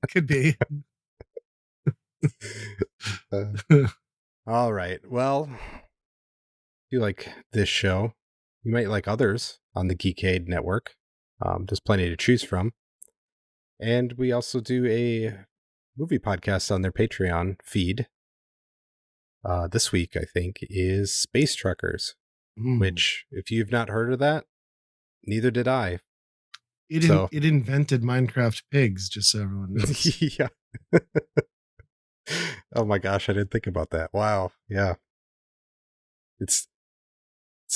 Could be. All right. Well, if you like this show, you might like others on the Geekade network. There's plenty to choose from. And we also do a movie podcast on their Patreon feed. This week, I think, is Space Truckers, which, if you've not heard of that, neither did I. It invented Minecraft pigs, just so everyone knows. Yeah. Oh my gosh, I didn't think about that. Wow. Yeah. It's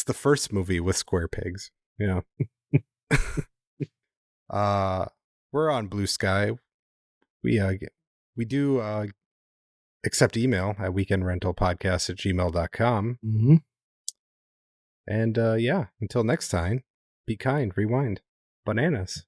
the first movie with square pigs. Yeah. We're on Blue Sky. We do accept email at weekendrentalpodcast@gmail.com. Mm-hmm. And yeah, until next time, be kind, rewind. Bananas.